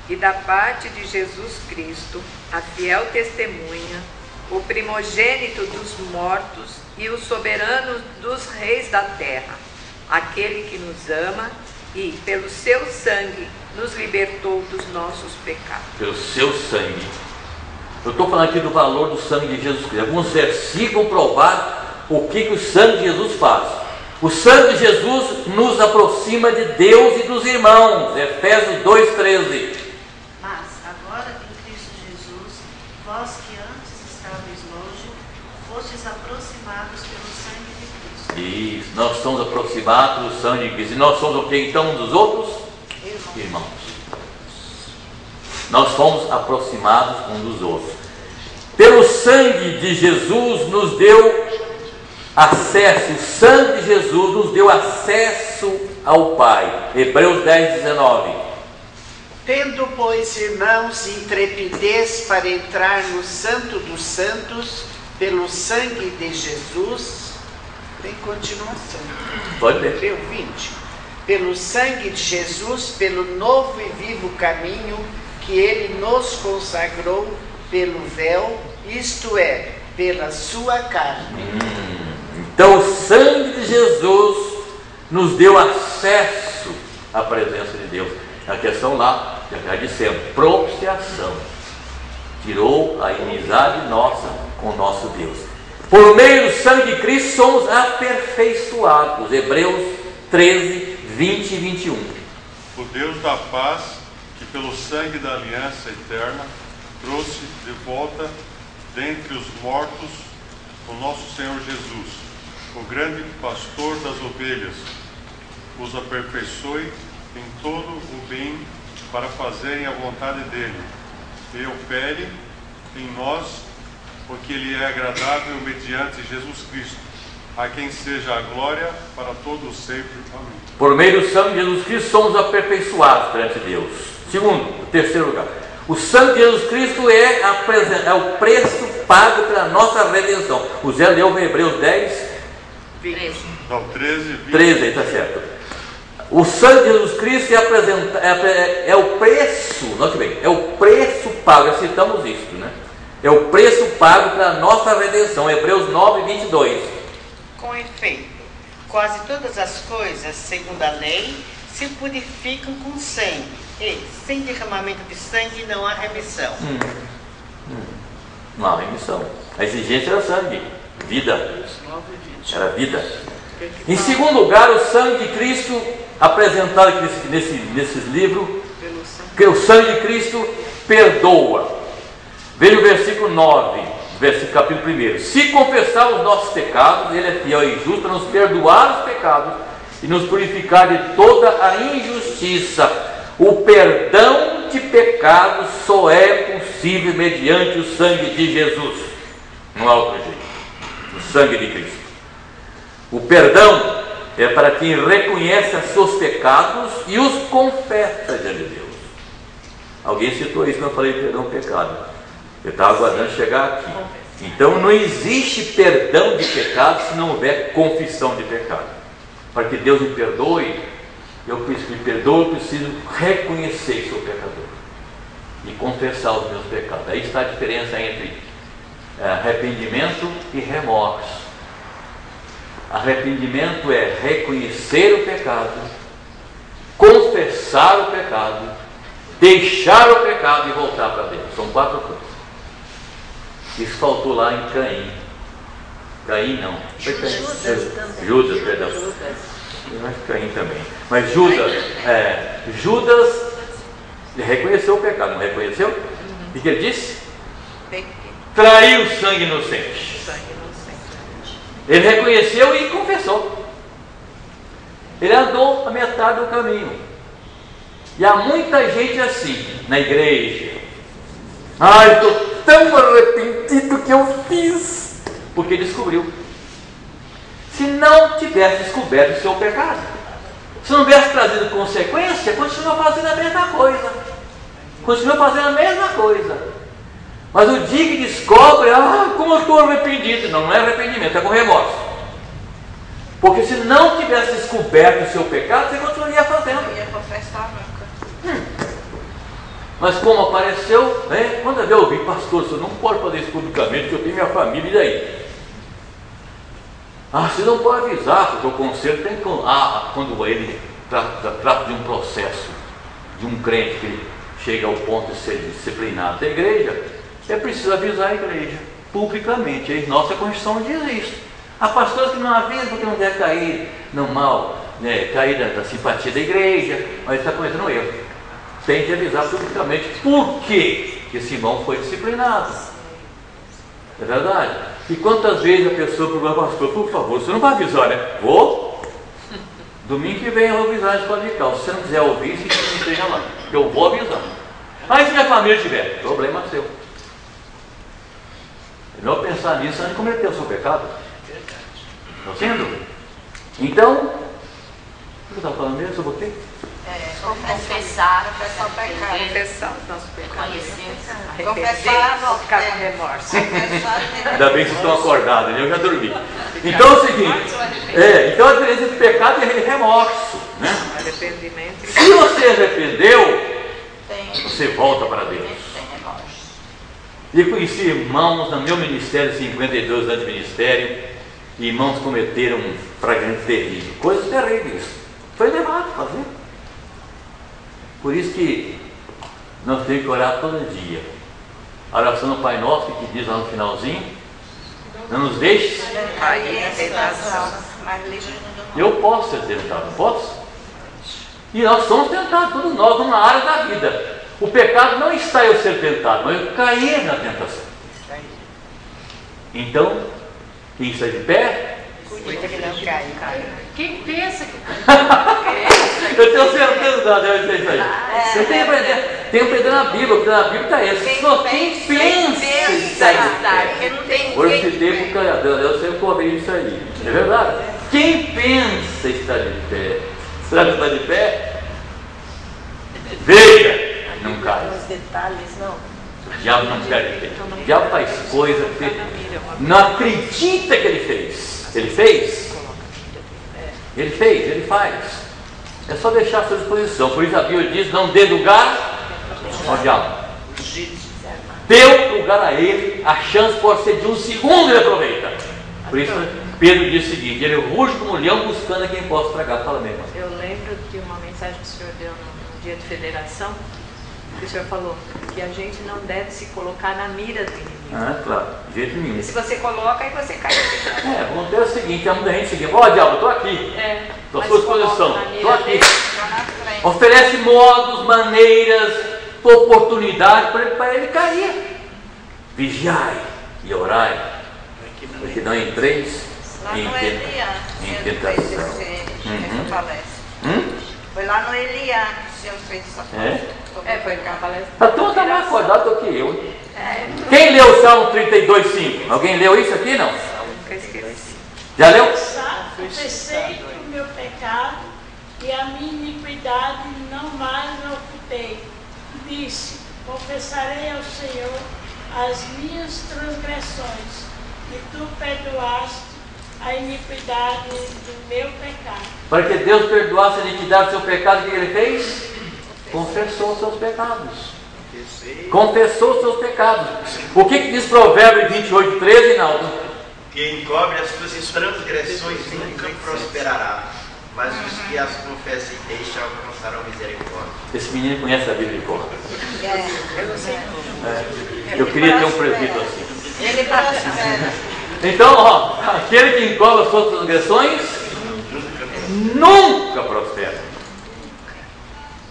S9: E da parte de Jesus Cristo, a fiel testemunha, o primogênito dos mortos e o soberano dos reis da terra, aquele que nos ama e, pelo seu sangue, nos libertou dos nossos pecados.
S2: Pelo seu sangue. Eu estou falando aqui do valor do sangue de Jesus Cristo. Alguns versículos vão provar o que o sangue de Jesus faz. O sangue de Jesus nos aproxima de Deus e dos irmãos. Efésios 2:13.
S3: Mas agora em Cristo Jesus, vós que antes estáveis longe, fostes aproximados pelo sangue de Cristo.
S2: Isso, nós somos aproximados do sangue de Cristo. E nós somos o que então uns dos outros? Irmãos. Nós fomos aproximados uns dos outros. Pelo sangue de Jesus nos deu acesso. O sangue de Jesus nos deu acesso ao Pai. Hebreus 10:19.
S11: Tendo, pois, irmãos, intrepidez para entrar no Santo dos Santos, pelo sangue de Jesus, tem continuação.
S2: Pode ler.
S11: Hebreu 20. Pelo sangue de Jesus, pelo novo e vivo caminho que ele nos consagrou pelo véu, isto é, pela sua carne.
S2: Então o sangue de Jesus nos deu acesso à presença de Deus. A questão lá, já dissemos, propiciação. Tirou a inimizade nossa com o nosso Deus. Por meio do sangue de Cristo somos aperfeiçoados. Hebreus 13, 20 e 21.
S12: O Deus da paz, que pelo sangue da aliança eterna trouxe de volta dentre os mortos o nosso Senhor Jesus, o grande pastor das ovelhas, os aperfeiçoe em todo o bem para fazerem a vontade dele, e opere em nós o que lhe é agradável mediante Jesus Cristo, a quem seja a glória para todos sempre. Amém.
S2: Por meio do sangue de Jesus Cristo somos aperfeiçoados perante Deus. Segundo, terceiro lugar, o sangue de Jesus Cristo é o preço pago pela nossa redenção. O Zé leu em Hebreus 10, 13, está certo. O sangue de Jesus Cristo é o preço, note bem, é o preço pago, já citamos isso, né? É o preço pago pela nossa redenção. Hebreus 9, 22.
S11: Com efeito, quase todas as coisas, segundo a lei, se purificam com sangue, e sem derramamento de sangue não há remissão.
S2: Não há remissão. A exigência era sangue, vida. Era vida. Em segundo lugar, o sangue de Cristo, apresentado aqui nesses livros, que o sangue de Cristo perdoa. Veja o versículo 9, capítulo 1. Se confessarmos os nossos pecados, Ele é fiel e justo para nos perdoar os pecados e nos purificar de toda a injustiça. O perdão de pecados só é possível mediante o sangue de Jesus. Não há outro jeito. O sangue de Cristo. O perdão é para quem reconhece os seus pecados e os confessa diante de Deus. Alguém citou isso quando eu falei perdão pecado. Eu estava aguardando chegar aqui. Então não existe perdão de pecado se não houver confissão de pecado. Para que Deus me perdoe, eu preciso reconhecer que sou pecador e confessar os meus pecados. Aí está a diferença entre arrependimento e remorso. Arrependimento é reconhecer o pecado, confessar o pecado, deixar o pecado e voltar para Deus. São 4 coisas. Isso faltou lá em Caim. Caim não. Judas, perdão. Eu acho que Caim também. Mas Judas reconheceu o pecado, não reconheceu? O que ele disse? Traiu sangue inocente. Ele reconheceu e confessou. Ele andou a metade do caminho. E há muita gente assim na igreja. Estou tão arrependido que eu fiz. Porque descobriu. Se não tivesse descoberto o seu pecado, se não tivesse trazido consequência, continua fazendo a mesma coisa. Continua fazendo a mesma coisa. Mas o dia que descobre, como eu estou arrependido. Não é arrependimento, é com remorso. Porque se não tivesse descoberto o seu pecado, você continuaria fazendo.
S6: Eu ia confessar nunca.
S2: Mas como apareceu, quando eu ouvi, pastor, você não pode fazer isso publicamente, porque eu tenho minha família, e daí? Você não pode avisar, porque o conselho tem que... quando ele trata de um processo, de um crente que ele chega ao ponto de ser disciplinado da igreja, é preciso avisar a igreja, publicamente. E nossa Constituição diz isso. Há pastores que não avisam porque não deve cair no mal, cair da simpatia da igreja, mas está cometendo um erro. Tem que avisar publicamente por que esse irmão foi disciplinado. É verdade? E quantas vezes a pessoa pergunta, pastor, por favor, você não vai avisar, né? Vou. Domingo que vem eu vou avisar a escola de cal. Se você não quiser ouvir, se não esteja lá, porque eu vou avisar. Se minha família tiver, problema seu. Não pensar nisso antes de cometer o seu pecado. Está sendo? Então, o que eu estava falando mesmo? Eu botei?
S7: Confessar
S6: o pecado.
S9: Confessar os nossos pecados.
S6: Confessar,
S9: não ficar com remorso.
S2: Ainda bem que vocês estão acordados, né? Eu já dormi. Então é o seguinte, então a diferença entre pecado e remorso, né?
S9: Arrependimento.
S2: Se você arrependeu, você volta para Deus. E eu conheci irmãos no meu ministério, 52 anos de ministério, e irmãos cometeram um flagrante terrível, coisas terríveis. Foi levado a fazer. Por isso que nós temos que orar todo dia. A oração do Pai Nosso, que diz lá no finalzinho, não nos deixe
S6: cair em tentação.
S2: Eu posso ser tentado, não posso? E nós somos tentados, todos nós, numa área da vida. O pecado não está eu ser tentado, mas eu cair na tentação. Então, quem está de pé,
S11: Muito que não cai.
S8: Quem pensa que
S2: Eu tenho certeza que deve ser isso aí. Você tem que aprender na Bíblia, porque na Bíblia está isso. Só quem pensa está de pé. Hoje eu citei porque eu sempre ouvi isso aí. É verdade. Quem pensa está de pé. Será que está de pé? Veja, não cai.
S5: Os detalhes, não.
S2: O diabo não quer de pé. O diabo faz coisa que você não acredita que ele fez. Ele fez? Ele fez, ele faz. É só deixar a sua disposição. Por isso a Bíblia diz: não dê lugar ao diabo. Deu lugar a ele, a chance pode ser de um segundo ele aproveita. Por isso Pedro diz o seguinte: ele ruge como um leão buscando a quem possa tragar. Fala mesmo.
S9: Eu lembro de uma mensagem que o senhor deu no dia de federação, que o senhor falou que a gente não deve se colocar na mira do inimigo.
S2: Ah, claro, de jeito nenhum.
S9: E se você coloca, aí você cai.
S2: Vamos ter o seguinte: a gente seguinte, ó, diabo, estou aqui. Estou à sua disposição. Estou aqui. Oferece modos, maneiras, oportunidade para ele cair. Vigiai e orai, porque não entreis em tentação.
S6: Foi lá no Eliá que o senhor fez essa palestra. Foi com a palestra.
S2: Está todo mais acordado do que eu. Quem leu o Salmo 32:5? Alguém leu isso aqui? Não? Já leu?
S3: Confessei o meu pecado e a minha iniquidade não mais ocultei. Disse: confessarei ao Senhor as minhas transgressões, e tu perdoaste a iniquidade do meu pecado.
S2: Para que Deus perdoasse a iniquidade do seu pecado, o que ele fez? Confessou os seus pecados. Confessou os seus pecados. O que diz Provérbios 28:13, Naldo?
S4: Quem encobre as suas transgressões nunca prosperará, mas os que as confessam e deixam alcançarão misericórdia.
S2: Esse menino conhece a Bíblia de cor. Eu queria ter um presbítero assim.
S6: Ele prospera.
S2: Então, ó, aquele que encobre as suas transgressões nunca prospera.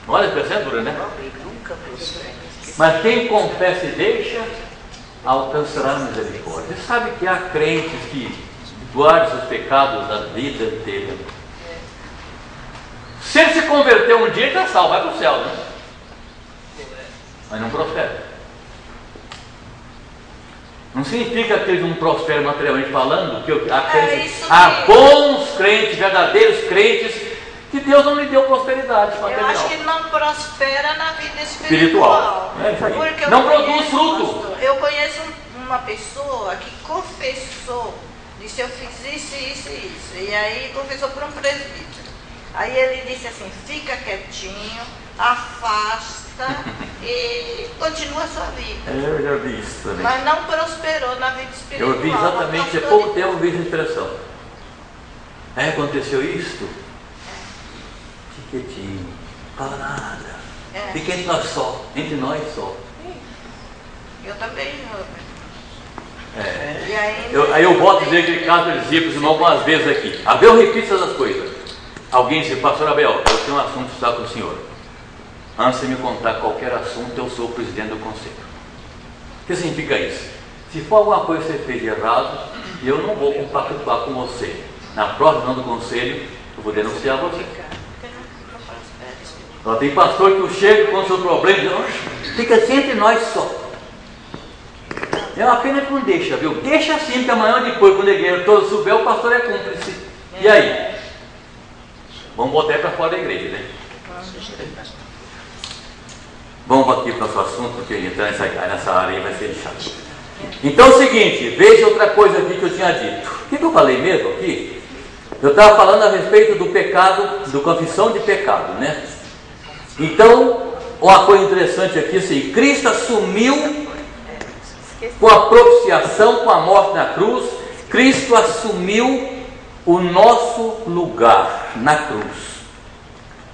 S2: Olha, percebe, né? Mas quem confessa e deixa, alcançará misericórdia. Você sabe que há crentes que guardam os pecados da vida inteira. Se ele se converter um dia, ele está salvo, vai para o céu, né? Mas não prospera. Não significa que eles não prosperam materialmente falando, que há bons crentes, verdadeiros crentes, que Deus não lhe deu prosperidade material.
S6: Eu acho que não prospera na vida espiritual.
S2: É isso aí.
S6: Porque
S2: não produz fruto.
S6: Eu conheço uma pessoa que confessou, disse: eu fiz isso, isso e isso. E aí confessou para um presbítero. Aí ele disse assim: fica quietinho, afasta e continua a sua vida.
S2: Eu já vi isso também.
S6: Mas não prosperou na vida espiritual.
S2: Eu vi exatamente, há pouco tempo eu vi essa expressão. Aí aconteceu isto. Fique quietinho, fala nada. Fica entre nós só,
S6: Eu também.
S2: Aí eu volto a dizer aquele caso que eu dizia para os irmãos algumas vezes aqui. Eu repito essas coisas. Alguém disse: pastor Abel, eu tenho um assunto para falar com o senhor. Antes de me contar qualquer assunto, eu sou o presidente do conselho. O que significa isso? Se for alguma coisa que você fez de errado, eu não vou compactuar com você. Na próxima reunião do conselho, eu vou denunciar você. Tem pastor que eu chego com o seu problema e diz: fica assim entre nós só. É uma pena que não deixa, viu? Deixa assim, porque amanhã ou depois, quando a igreja toda souber, o pastor é cúmplice. E aí? Vamos botar para fora da igreja, né? Vamos aqui para o nosso assunto, porque entrar nessa área aí vai ser chato. Então é o seguinte, veja outra coisa aqui que eu tinha dito. O que eu falei mesmo aqui? Eu estava falando a respeito do pecado, do confissão de pecado, né? Então, uma coisa interessante aqui, assim, Cristo assumiu, com a propiciação, com a morte na cruz, Cristo assumiu o nosso lugar na cruz,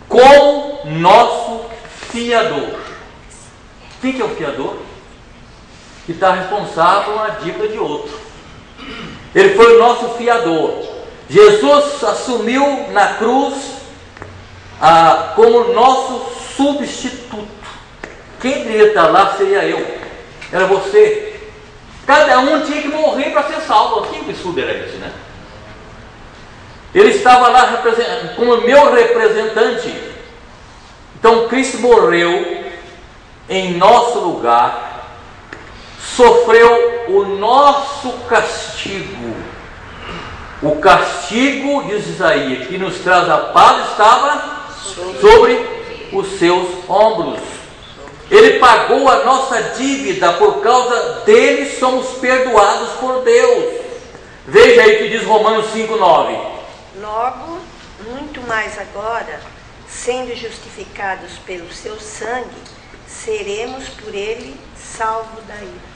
S2: como nosso fiador. Quem que é o fiador? Que está responsável por uma dívida de outro. Ele foi o nosso fiador. Jesus assumiu na cruz como nosso substituto. Quem deveria estar lá seria eu, era você. Cada um tinha que morrer para ser salvo. Que absurdo era isso, né? Ele estava lá como meu representante. Então Cristo morreu em nosso lugar, sofreu o nosso castigo. O castigo, diz Isaías, que nos traz a paz, estava sobre os seus ombros. Ele pagou a nossa dívida, por causa dele somos perdoados por Deus. Veja aí o que diz Romanos 5:9.
S5: Logo, muito mais agora, sendo justificados pelo seu sangue, seremos por ele salvos da ira.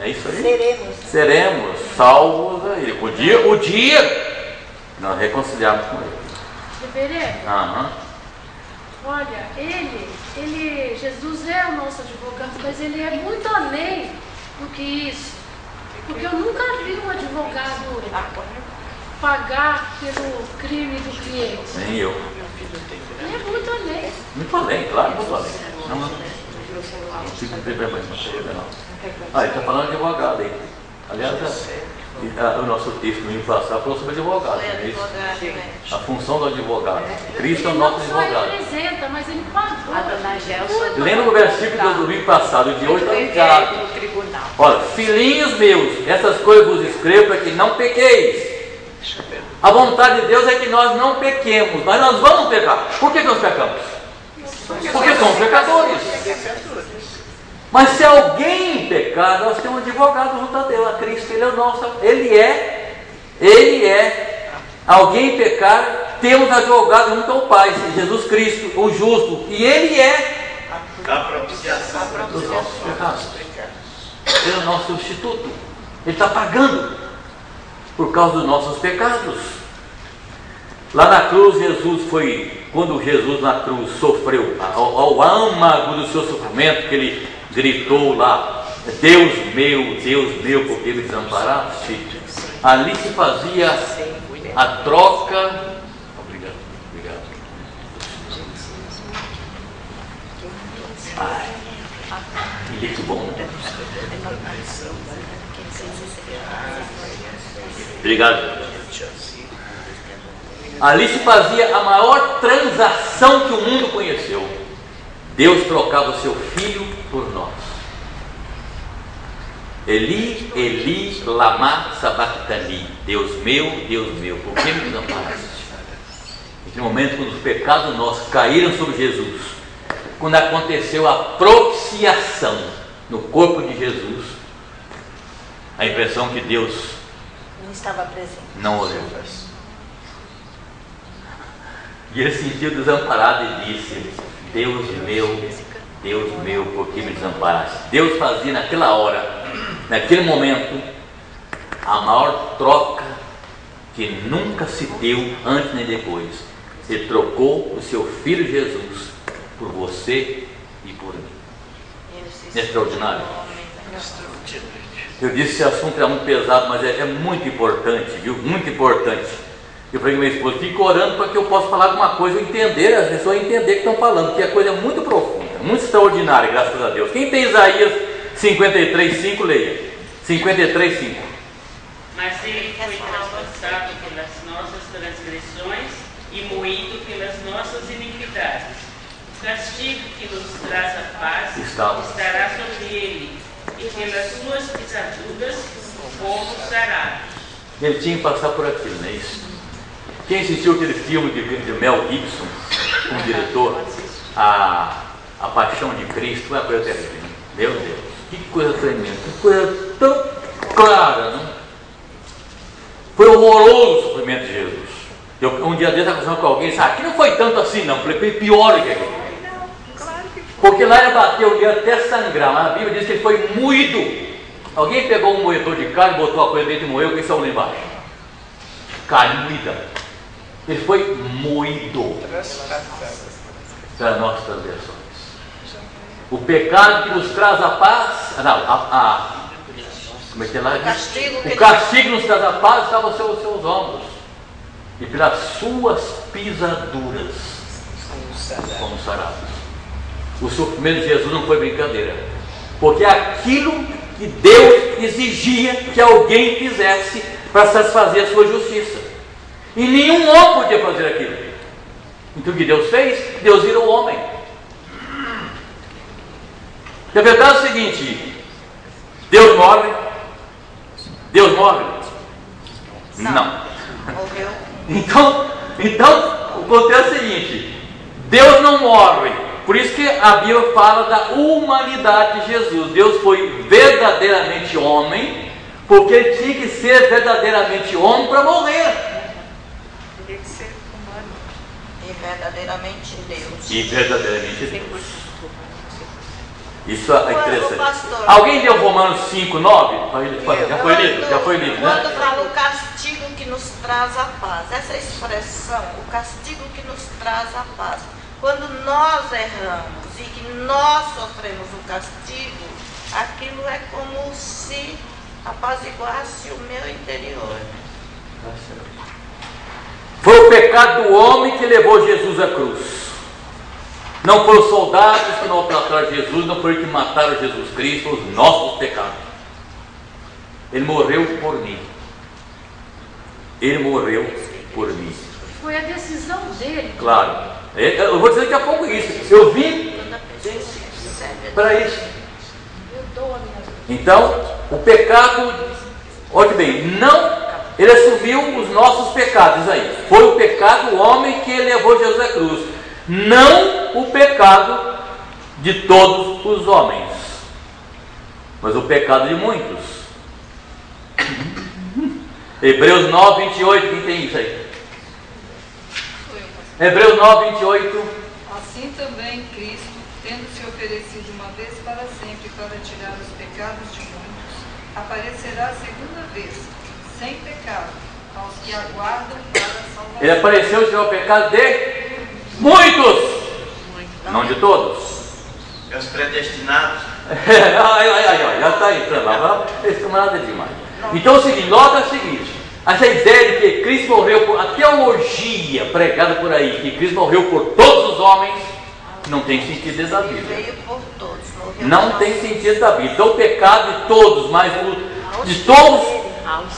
S2: É isso aí?
S5: Seremos
S2: salvos da ira. O dia nós reconciliamos com ele.
S8: Reverendo, olha, Jesus é o nosso advogado, mas ele é muito além do que isso. Porque eu nunca vi um advogado pagar pelo crime do cliente.
S2: Nem eu.
S8: Ele é muito além.
S2: Muito além, claro, muito além. Não fica vergonha. Ele está falando de advogado aí. Aliás, o nosso texto no ano passado falou sobre advogado. A função do advogado. Cristo é o nosso advogado.
S8: Ele representa, mas ele pagou.
S2: Lembra o versículo do domingo passado, o de hoje está ligado. Olha, filhinhos meus, essas coisas vos escrevo para que não pequeis. A vontade de Deus é que nós não pequemos, mas nós vamos pecar. Por que nós pecamos? Porque somos pecadores. Mas se alguém pecar, nós temos um advogado junto a Deus, a Cristo. Ele é o nosso, Ele é. Alguém pecar, temos advogado junto ao Pai, Jesus Cristo, o justo. E Ele é
S4: a propiciação
S2: dos nossos pecados. Ele é o nosso substituto. Ele está pagando por causa dos nossos pecados. Lá na cruz, quando Jesus na cruz sofreu ao âmago do seu sofrimento, que ele gritou lá, Deus meu, por que me desamparaste? Ali se fazia a troca. Obrigado. Que bom, né? Obrigado. Ali se fazia a maior transação que o mundo conheceu. Deus trocava o seu filho por nós. Eli, Eli, lama sabachthani. Deus meu, por que me desamparaste? Naquele momento, quando os pecados nossos caíram sobre Jesus, quando aconteceu a propiciação no corpo de Jesus, a impressão que Deus
S5: não estava presente.
S2: Não olhou. E ele se sentiu desamparado e disse, Deus meu, por que me desamparaste? Deus fazia naquela hora, naquele momento, a maior troca que nunca se deu antes nem depois. Ele trocou o seu filho Jesus por você e por mim. Não é extraordinário? Eu disse que esse assunto é muito pesado, mas é muito importante, viu? Muito importante. Eu falei com minha esposa, fico orando para que eu possa falar alguma coisa, entender, as pessoas entender o que estão falando, porque é coisa muito profunda, muito extraordinária, graças a Deus. Quem tem Isaías 53:5, leia. 53:5.
S3: Mas ele foi transpassado pelas nossas transgressões e moído pelas nossas iniquidades. O castigo que nos traz a paz estará sobre ele, e pelas suas pisaduras o povo sarado.
S2: Ele tinha que passar por aquilo, não é isso? Quem assistiu aquele filme de Mel Gibson, como diretor, a Paixão de Cristo, foi uma coisa terrível. Meu Deus, que coisa tremenda, que coisa tão clara, não? Foi horroroso o sofrimento de Jesus. Um dia desse eu estava conversando com alguém e disse, aqui não foi tanto assim não, foi pior do que aquilo. Porque lá ele bateu ele até sangrar, mas a Bíblia diz que ele foi moído. Alguém pegou um moedor de carne, botou a coisa dentro e moeu, o que saiu lá embaixo? Carne moída. Ele foi moído pelas nossas transgressões. O pecado que nos traz a paz, como é que é lá? O castigo que nos traz a paz estava aos seus ombros. E pelas suas pisaduras fomos sarados. O sofrimento de Jesus não foi brincadeira, porque aquilo que Deus exigia que alguém fizesse para satisfazer a sua justiça. E nenhum homem podia fazer aquilo. Então o que Deus fez? Deus virou homem. E a verdade é o seguinte: Deus morre? Deus morre? Não.
S6: Morreu.
S2: Então, o contexto é o seguinte: Deus não morre. Por isso que a Bíblia fala da humanidade de Jesus. Deus foi verdadeiramente homem, porque ele tinha que ser verdadeiramente homem para morrer.
S6: Teria que ser humano. E verdadeiramente Deus.
S2: E verdadeiramente Deus. Isso é interessante. Alguém deu Romanos 5, 9? Já foi lido, né?
S6: Quando fala o castigo que nos traz a paz, essa expressão, o castigo que nos traz a paz, quando nós erramos e que nós sofremos o castigo, aquilo é como se apaziguasse o meu interior.
S2: Foi o pecado do homem que levou Jesus à cruz. Não foram os soldados que maltrataram Jesus, não foi que mataram Jesus Cristo, foram os nossos pecados. Ele morreu por mim. Ele morreu por mim.
S8: Foi a decisão dele.
S2: Claro. Eu vou dizer daqui a pouco isso. Eu vim para isso. Então, o pecado, olha bem, não, ele assumiu os nossos pecados aí. Foi o pecado do homem que levou Jesus à cruz. Não o pecado de todos os homens, mas o pecado de muitos. Hebreus 9, 28, quem tem isso aí? Hebreus 9, 28.
S13: Assim também Cristo, tendo se oferecido uma vez para sempre para tirar os pecados de muitos, aparecerá a segunda vez, sem pecado, aos que aguardam para a salvação.
S2: Ele apareceu e tirou o pecado de muitos, não de todos.
S4: É os predestinados.
S2: Já está entrando lá. Esse camarada é demais. Então é o seguinte, nota o seguinte: essa ideia de que Cristo morreu por, a teologia pregada por aí, que Cristo morreu por todos os homens, não tem sentido dentro da Bíblia.
S6: Veio por todos,
S2: não tem sentido da Bíblia. Então o pecado de todos, mas de todos,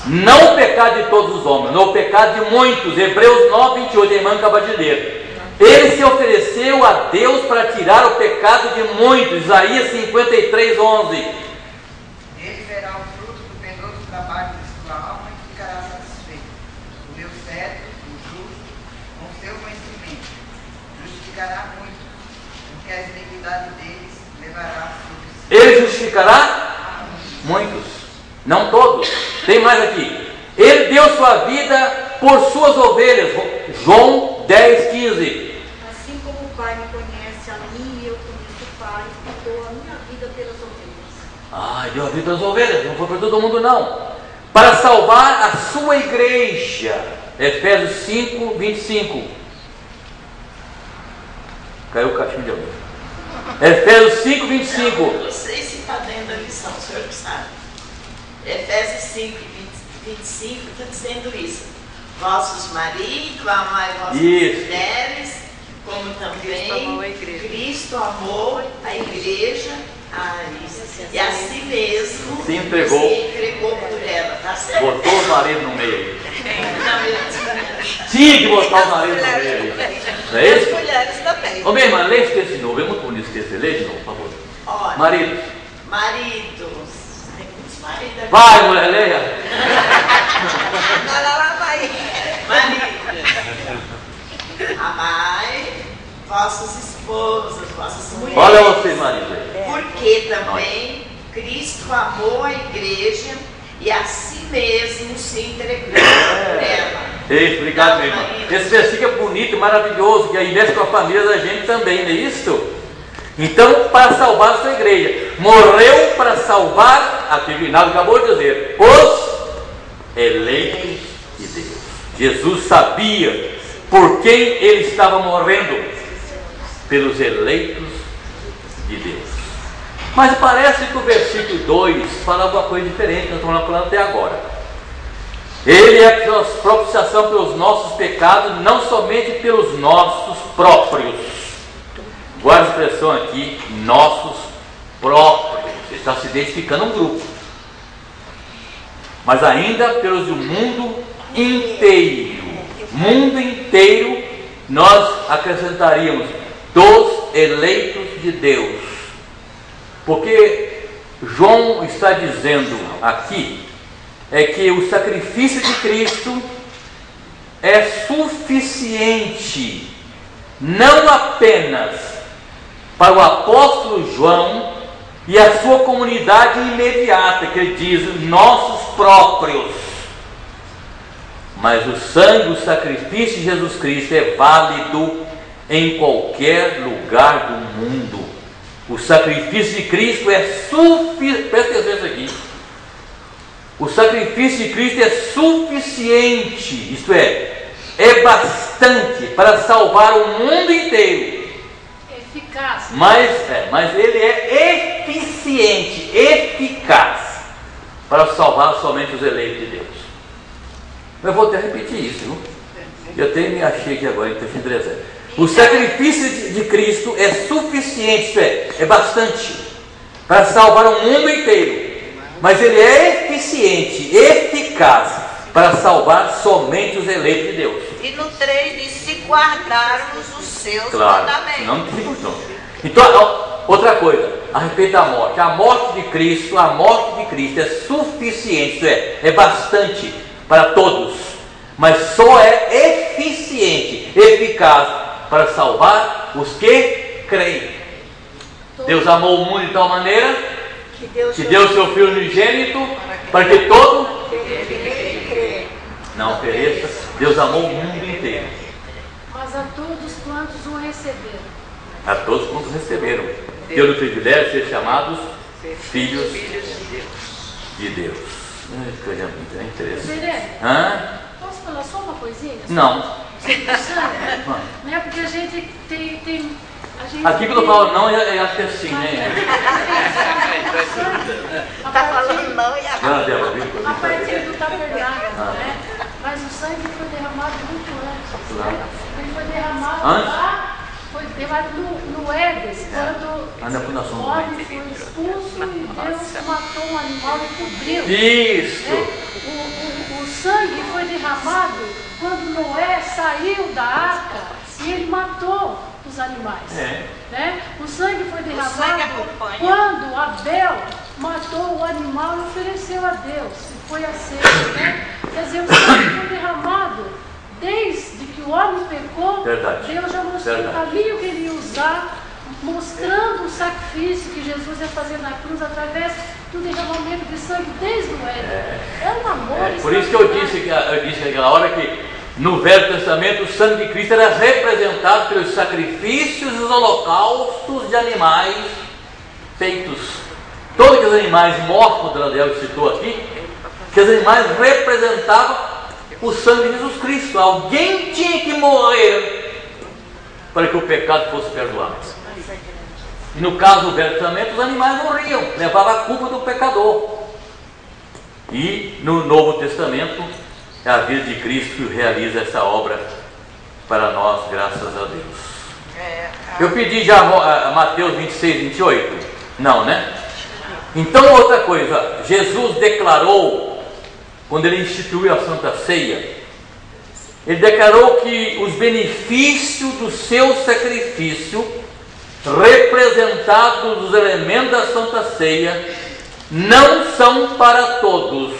S2: não o pecado de todos os homens, não o pecado de muitos. Hebreus 9, 28, a irmã acaba de ler. Ele se ofereceu a Deus para tirar o pecado de muitos. Isaías 53, 11.
S14: Ele verá o fruto do penoso trabalho de sua alma e ficará satisfeito. O meu cetro, o justo, com seu conhecimento, justificará muito, porque a iniquidade deles levará frutos.
S2: Ele justificará muitos, não todos. Tem mais aqui. Ele deu sua vida por suas ovelhas. João 10, 15.
S15: Assim como o Pai me conhece a mim e eu conheço o Pai, e dou a minha vida pelas ovelhas.
S2: Deu a vida pelas ovelhas, não foi para todo mundo não. Para salvar a sua igreja. Efésios 5, 25. Caiu o cachimbo de alguém. Efésios 5, 25.
S16: Não sei se está dentro da lição, o senhor que sabe. Efésios 5, 25 está dizendo isso. Vossos maridos, amai vossas mulheres, como também Cristo amou a igreja, e a si mesmo
S2: se entregou
S16: por ela, tá certo?
S2: Botou o marido no meio. Tinha que botar o marido no meio. Não é isso?
S6: As mulheres também.
S2: Ô minha irmã, lê esse texto de novo. É muito bonito esquecer. Lê de novo, por favor.
S16: Olha,
S2: maridos.
S16: Tem muitos maridos aqui.
S2: Vai, mulher, leia.
S6: Lá vai.
S16: Marido, amai vossas esposas, vossas mulheres.
S2: Olha vocês, marido.
S16: Porque também Cristo amou a igreja e a si mesmo se entregou por ela.
S2: Ei, obrigado, minha irmã. Esse versículo é bonito, maravilhoso, que aí mexe com a família da gente também, não é isso? Então, para salvar a sua igreja, morreu para salvar, a Divinado acabou de dizer, os eleitos de Deus. Jesus sabia por quem ele estava morrendo, pelos eleitos de Deus. Mas parece que o versículo 2 fala alguma coisa diferente, nós estamos falando até agora. Ele é a propiciação pelos nossos pecados, não somente pelos nossos próprios. Guarda a expressão aqui, nossos próprios. Ele está se identificando um grupo. Mas ainda pelos do mundo inteiro. Mundo inteiro, nós acrescentaríamos dos eleitos de Deus. Porque João está dizendo aqui é que o sacrifício de Cristo é suficiente, não apenas para o apóstolo João e a sua comunidade imediata, que ele diz, nossos próprios, mas o sangue, o sacrifício de Jesus Cristo é válido em qualquer lugar do mundo. O sacrifício de Cristo é suficiente. Presta atenção nisso aqui. O sacrifício de Cristo é suficiente, isto é bastante para salvar o mundo inteiro.
S8: Eficaz.
S2: Mas ele é eficiente, eficaz para salvar somente os eleitos de Deus. Eu vou até repetir isso, viu? Eu até me achei aqui agora, então, o sacrifício de Cristo é suficiente, isto é bastante para salvar o mundo inteiro. Mas ele é eficiente, eficaz para salvar somente os eleitos de Deus.
S6: E no 3 diz, se guardarmos os seus mandamentos.
S2: Não tem portão. Então, outra coisa, a respeito da morte. A morte de Cristo é suficiente, isto é bastante para todos. Mas só é eficiente, eficaz para salvar os que creem. Deus amou o mundo de tal maneira que deu seu Filho unigênito para que todo não pereça. Deus amou o mundo inteiro.
S8: Mas a todos quantos o receberam.
S2: A todos quantos receberam. Tendo o privilégio de ser chamados filhos de Deus. Coisa muito interessante.
S8: Posso falar só uma coisinha?
S2: Não.
S8: Né? Porque a gente tem
S2: aqui quando eu falo não, eu acho que é assim, né?
S6: Está falando não e
S8: a partir do tabernáculo, né? Mas o sangue foi derramado muito antes. Né? Ele foi derramado lá, foi derramado no Éden, quando o homem foi expulso e Deus matou um animal e cobriu.
S2: Isso!
S8: Né? O sangue foi derramado quando Noé saiu da arca e ele matou os animais. Né? O sangue foi derramado quando Abel matou o animal e ofereceu a Deus. E foi aceito. Né? Quer dizer, o sangue foi derramado desde que o homem pecou. Deus já mostrou o caminho que ele ia usar, mostrando o sacrifício que Jesus ia fazer na cruz através do derramamento de sangue desde o Éden. É um amor.
S2: Por isso que eu disse naquela hora que no Velho Testamento o sangue de Cristo era representado pelos sacrifícios e os holocaustos de animais feitos. Todos aqueles animais mortos, como o Daniel citou aqui, aqueles animais representavam o sangue de Jesus Cristo. Alguém tinha que morrer para que o pecado fosse perdoado. E no caso do Velho Testamento, os animais morriam, levavam a culpa do pecador. E no Novo Testamento, é a vida de Cristo que realiza essa obra para nós, graças a Deus. Eu pedi já a Mateus 26, 28? Não, né? Então, outra coisa, Jesus declarou, quando ele instituiu a Santa Ceia, ele declarou que os benefícios do seu sacrifício, representados nos elementos da Santa Ceia, não são para todos,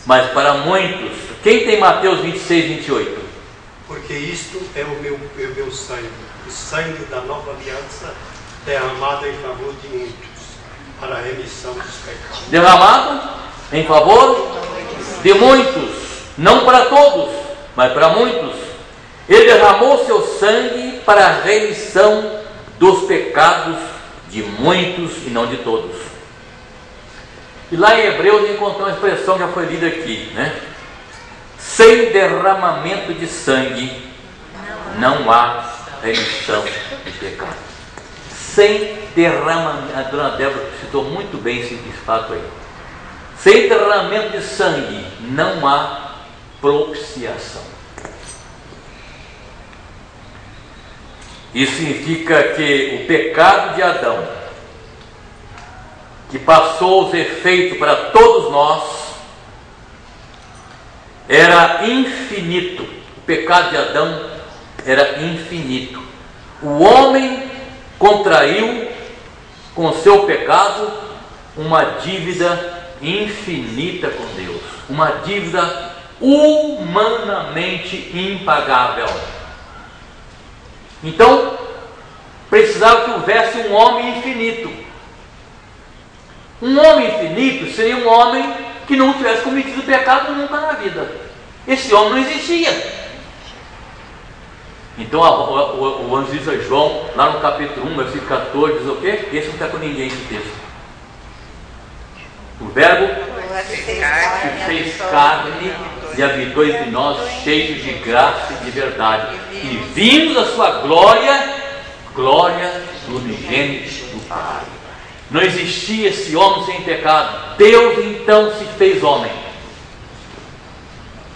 S2: mas para muitos. Quem tem Mateus 26, 28?
S10: Porque isto é o meu sangue, o sangue da nova aliança, derramado em favor de muitos, para a remissão dos pecados.
S2: Derramado em favor de muitos, não para todos, mas para muitos. Ele derramou seu sangue para a remissão dos pecados de muitos e não de todos. E lá em Hebreus encontrou uma expressão que já foi lida aqui, né? Sem derramamento de sangue não há remissão de pecado. Sem derramamento, a dona Débora citou muito bem esse fato aí. Sem derramamento de sangue não há propiciação. Isso significa que o pecado de Adão, que passou os efeitos para todos nós, era infinito. O pecado de Adão era infinito. O homem contraiu com o seu pecado uma dívida infinita com Deus, uma dívida humanamente impagável. Então, precisava que houvesse um homem infinito. Um homem infinito seria um homem que não tivesse cometido pecado nunca na vida. Esse homem não existia. Então o anjo diz a João, lá no capítulo 1, versículo 14, diz o quê? Esse não está com ninguém esse texto. O verbo se fez carne e habitou entre nós, cheio de graça e de verdade. E vimos a sua glória, glória do unigênito do Pai. Não existia esse homem sem pecado. Deus então se fez homem.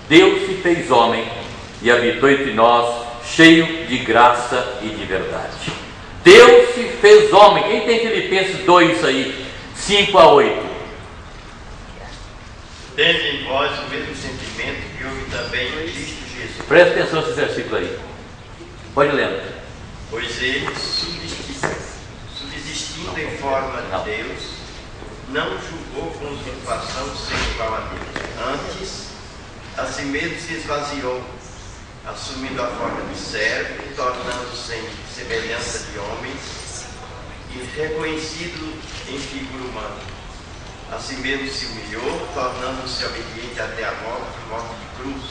S2: Deus se fez homem e habitou entre nós, cheio de graça e de verdade. Deus se fez homem. Quem tem Filipenses 2 aí, 5 a 8?
S4: Tende em vós o mesmo sentimento que houve também em Cristo Jesus.
S2: Presta atenção nesse versículo aí. Pode ler.
S4: Pois ele, subsistindo em forma de Deus, não julgou com usurpação ser igual a Deus. Antes, a si mesmo se esvaziou, assumindo a forma de servo e tornando-se em semelhança de homens e reconhecido em figura humana. A si mesmo se humilhou, tornando-se obediente até a morte de cruz.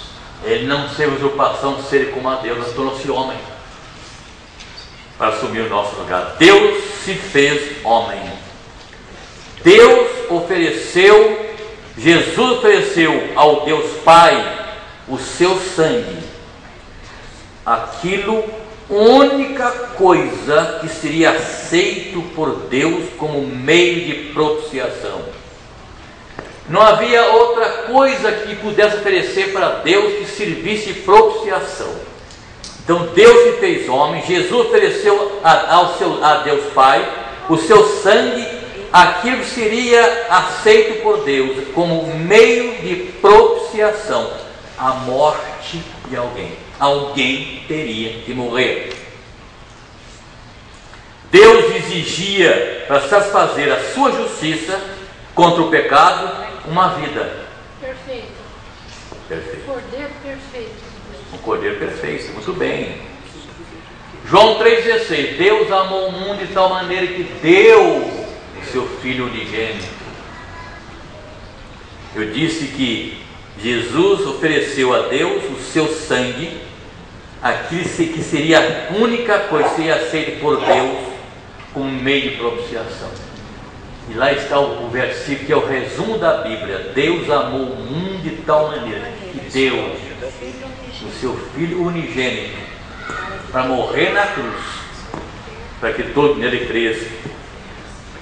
S2: Ele não teve usurpação de ser como a Deus, mas tornou-se homem para assumir o nosso lugar. Deus se fez homem. Deus ofereceu, Jesus ofereceu ao Deus Pai o seu sangue. Aquilo, única coisa que seria aceito por Deus como meio de propiciação. Não havia outra coisa que pudesse oferecer para Deus que servisse de propiciação. Então Deus se fez homem, Jesus ofereceu a Deus Pai o seu sangue, aquilo que seria aceito por Deus como meio de propiciação, a morte de alguém. Alguém teria que morrer. Deus exigia, para satisfazer a sua justiça contra o pecado, uma vida.
S8: Perfeito.
S2: Perfeito.
S8: Cordeiro perfeito.
S2: Um cordeiro perfeito, muito bem. João 3,16. Deus amou o mundo de tal maneira que deu o seu Filho unigênito. Eu disse que Jesus ofereceu a Deus o seu sangue, aquilo que seria a única coisa que seria aceita por Deus como meio de propiciação. E lá está o versículo que é o resumo da Bíblia. Deus amou o mundo de tal maneira que deu o seu Filho unigênito para morrer na cruz, para que todo nele cresça,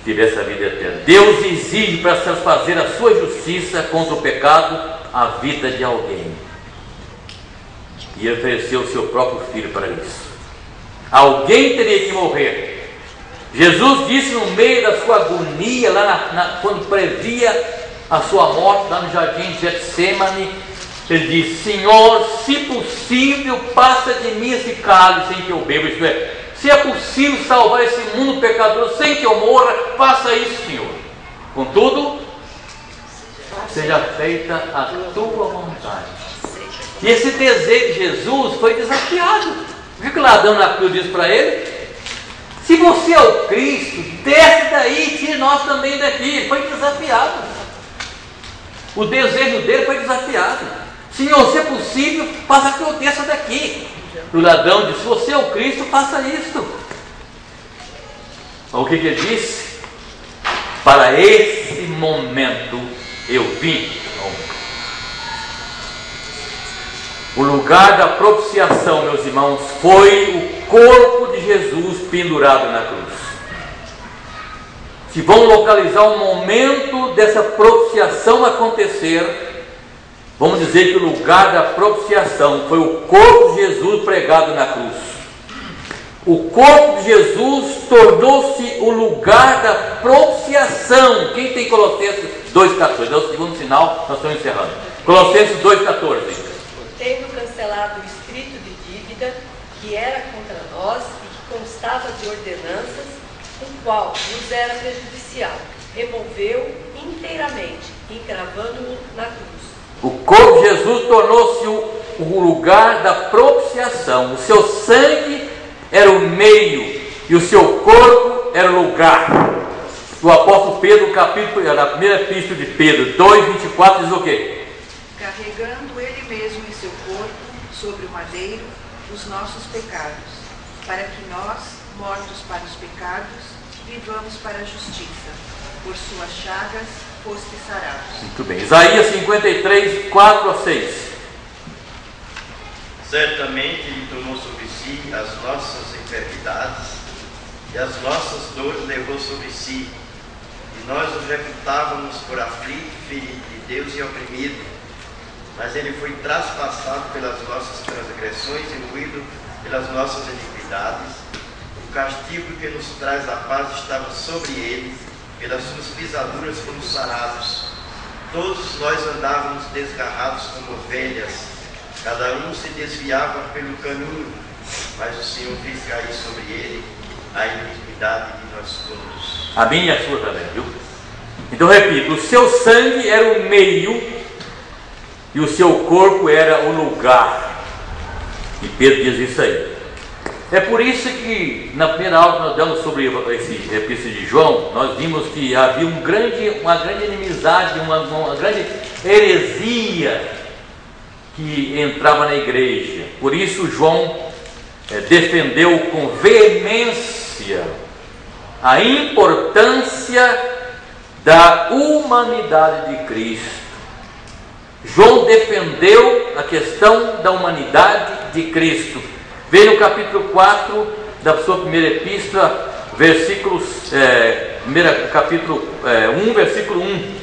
S2: tivesse a vida eterna. Deus exige, para satisfazer a sua justiça contra o pecado, a vida de alguém. E ele ofereceu o seu próprio Filho para isso. Alguém teria que morrer. Jesus disse no meio da sua agonia, quando previa a sua morte, lá no jardim de Getsemane, ele disse: Senhor, se possível, passa de mim esse cálice em que eu bebo. Isto é, se é possível salvar esse mundo pecador sem que eu morra, faça isso, Senhor. Contudo, seja feita a tua vontade. E esse desejo de Jesus foi desafiado. Viu que Ladrão na cruz disse para ele: se você é o Cristo, desce daí, tire nós também daqui. Ele foi desafiado. O desejo dele foi desafiado. Senhor, se é possível, faça que eu desça daqui. O ladrão disse: se você é o Cristo, faça isto. O que ele disse? Para esse momento eu vim. O lugar da propiciação, meus irmãos, foi o corpo de Jesus pendurado na cruz. Se vão localizar o momento dessa propiciação acontecer, vamos dizer que o lugar da propiciação foi o corpo de Jesus pregado na cruz. O corpo de Jesus tornou-se o lugar da propiciação. Quem tem Colossenses 2,14? É o segundo sinal, nós estamos encerrando. Colossenses 2,14.
S15: Tendo cancelado o escrito
S17: dívida que era contra nós e que constava de ordenanças, o qual nos era prejudicial, removeu inteiramente, encravando-o na cruz.
S2: O corpo de Jesus tornou-se o lugar da propiciação. O seu sangue era o meio e o seu corpo era o lugar. O apóstolo Pedro, na primeira epístola de Pedro 2:24, diz o quê?
S14: Carregando ele mesmo em seu corpo, sobre o madeiro, os nossos pecados, para que nós, mortos para os pecados, vivamos para a justiça. Por suas chagas foste sarados.
S2: Muito bem. Isaías 53, 4-6.
S4: Certamente ele tomou sobre si as nossas enfermidades e as nossas dores levou sobre si. E nós o reputávamos por aflito, ferido de Deus e oprimido. Mas ele foi traspassado pelas nossas transgressões e moído pelas nossas iniquidades. O castigo que nos traz a paz estava sobre ele, pelas suas pisaduras fomos sarados. Todos nós andávamos desgarrados como ovelhas, cada um se desviava pelo caminho, mas o Senhor fez cair sobre ele a iniquidade de nós todos.
S2: A minha e a sua também, viu? Então repito, o seu sangue era o meio e o seu corpo era o lugar. E Pedro diz isso aí. É por isso que na primeira aula que nós damos sobre esse epístola de João, nós vimos que havia uma grande inimizade, uma grande heresia que entrava na igreja. Por isso João defendeu com veemência a importância da humanidade de Cristo. João defendeu a questão da humanidade de Cristo. Veio no capítulo 4 da sua primeira epístola, capítulo 1, versículo 1,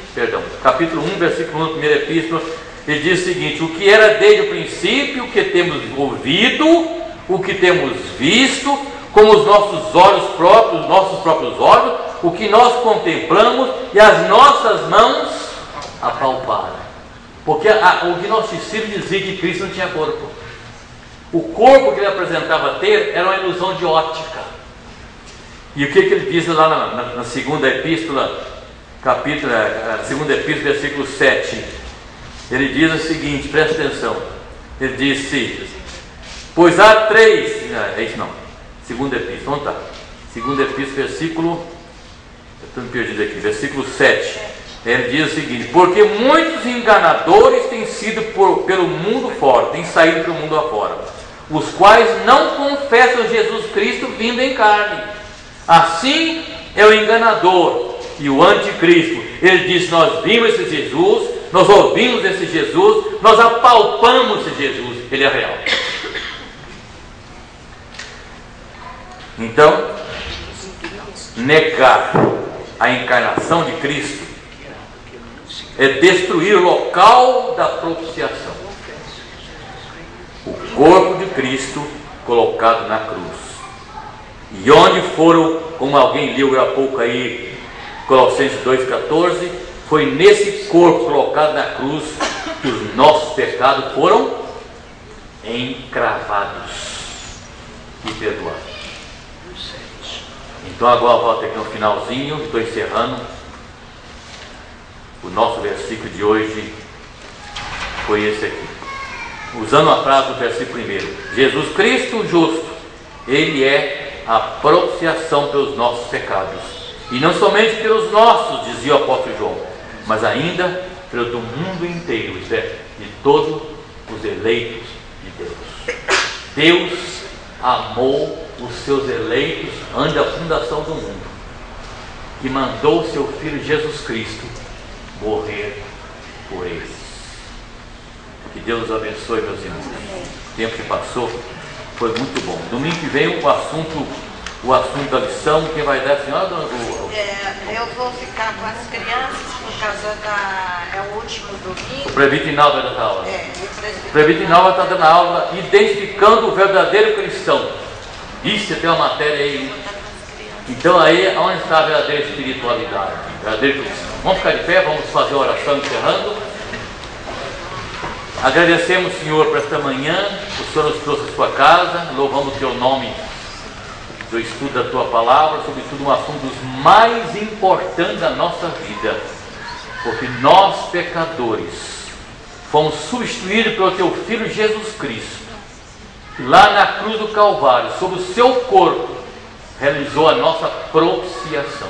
S2: capítulo 1, versículo 1 da primeira epístola, ele diz o seguinte: o que era desde o princípio, o que temos ouvido, o que temos visto, como os nossos olhos próprios, nossos próprios olhos, o que nós contemplamos e as nossas mãos apalparam. Porque o Gnosticismo dizia que Cristo não tinha corpo. O corpo que ele apresentava ter era uma ilusão de ótica. E o que ele diz lá na segunda epístola, segunda epístola, versículo 7? Ele diz o seguinte, presta atenção. Ele disse: pois há três. É isso não. Segunda epístola, onde está? Segunda epístola, versículo. Eu estou me perdido aqui, versículo 7. Ele diz o seguinte: porque muitos enganadores têm sido pelo mundo fora, têm saído pelo mundo afora, os quais não confessam Jesus Cristo vindo em carne. Assim é o enganador e o anticristo. Ele diz: nós vimos esse Jesus, nós ouvimos esse Jesus, nós apalpamos esse Jesus, ele é real. Então, negar a encarnação de Cristo é destruir o local da propiciação, o corpo de Cristo colocado na cruz. E onde foram, como alguém leu há pouco aí, Colossenses 2,14, foi nesse corpo colocado na cruz que os nossos pecados foram encravados e perdoados. Então agora volta aqui no finalzinho, estou encerrando. O nosso versículo de hoje foi esse aqui. Usando a frase do versículo 1: Jesus Cristo justo, Ele é a propiciação pelos nossos pecados. E não somente pelos nossos, dizia o apóstolo João, mas ainda pelo do mundo inteiro, isto é, de todos os eleitos de Deus. Deus amou os seus eleitos antes da fundação do mundo, e mandou o seu Filho Jesus Cristo morrer por eles. Que Deus os abençoe, meus irmãos. O tempo que passou foi muito bom. Domingo que vem o assunto da lição, quem vai dar, a senhora?
S6: Eu vou ficar com as crianças por causa é o último domingo.
S2: O presbítero Inalva vai dar aula. O presbítero Inalva está dando aula identificando o verdadeiro cristão. Isso tem uma matéria aí. Então aí, onde está a verdadeira espiritualidade? Verdadeiro cristão. Vamos ficar de pé, vamos fazer a oração encerrando. Agradecemos, Senhor, por esta manhã. O Senhor nos trouxe à sua casa. Louvamos o teu nome do estudo da tua palavra, sobretudo um assunto dos mais importantes da nossa vida, porque nós, pecadores, fomos substituídos pelo teu Filho Jesus Cristo, que lá na cruz do Calvário, sobre o seu corpo, realizou a nossa propiciação,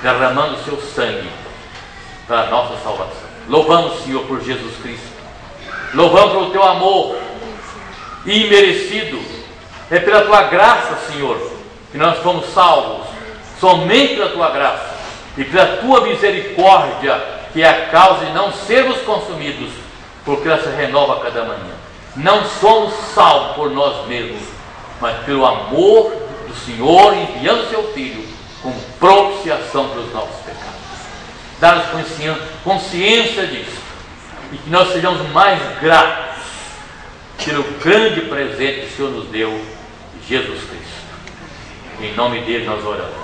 S2: derramando o seu sangue para a nossa salvação. Louvamos, Senhor, por Jesus Cristo. Louvamos pelo teu amor imerecido. É pela tua graça, Senhor, que nós fomos salvos, somente pela tua graça e pela tua misericórdia, que é a causa de não sermos consumidos, porque ela se renova a cada manhã. Não somos salvos por nós mesmos, mas pelo amor do Senhor, enviando seu Filho como propiciação pelos nossos pecados. Dá-nos consciência disso, e que nós sejamos mais gratos pelo grande presente que o Senhor nos deu, Jesus Cristo. Em nome dele nós oramos.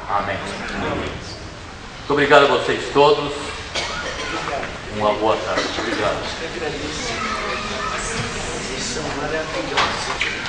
S2: Amém. Muito obrigado a vocês todos. Uma boa tarde. Obrigado.
S11: São maravilhosos.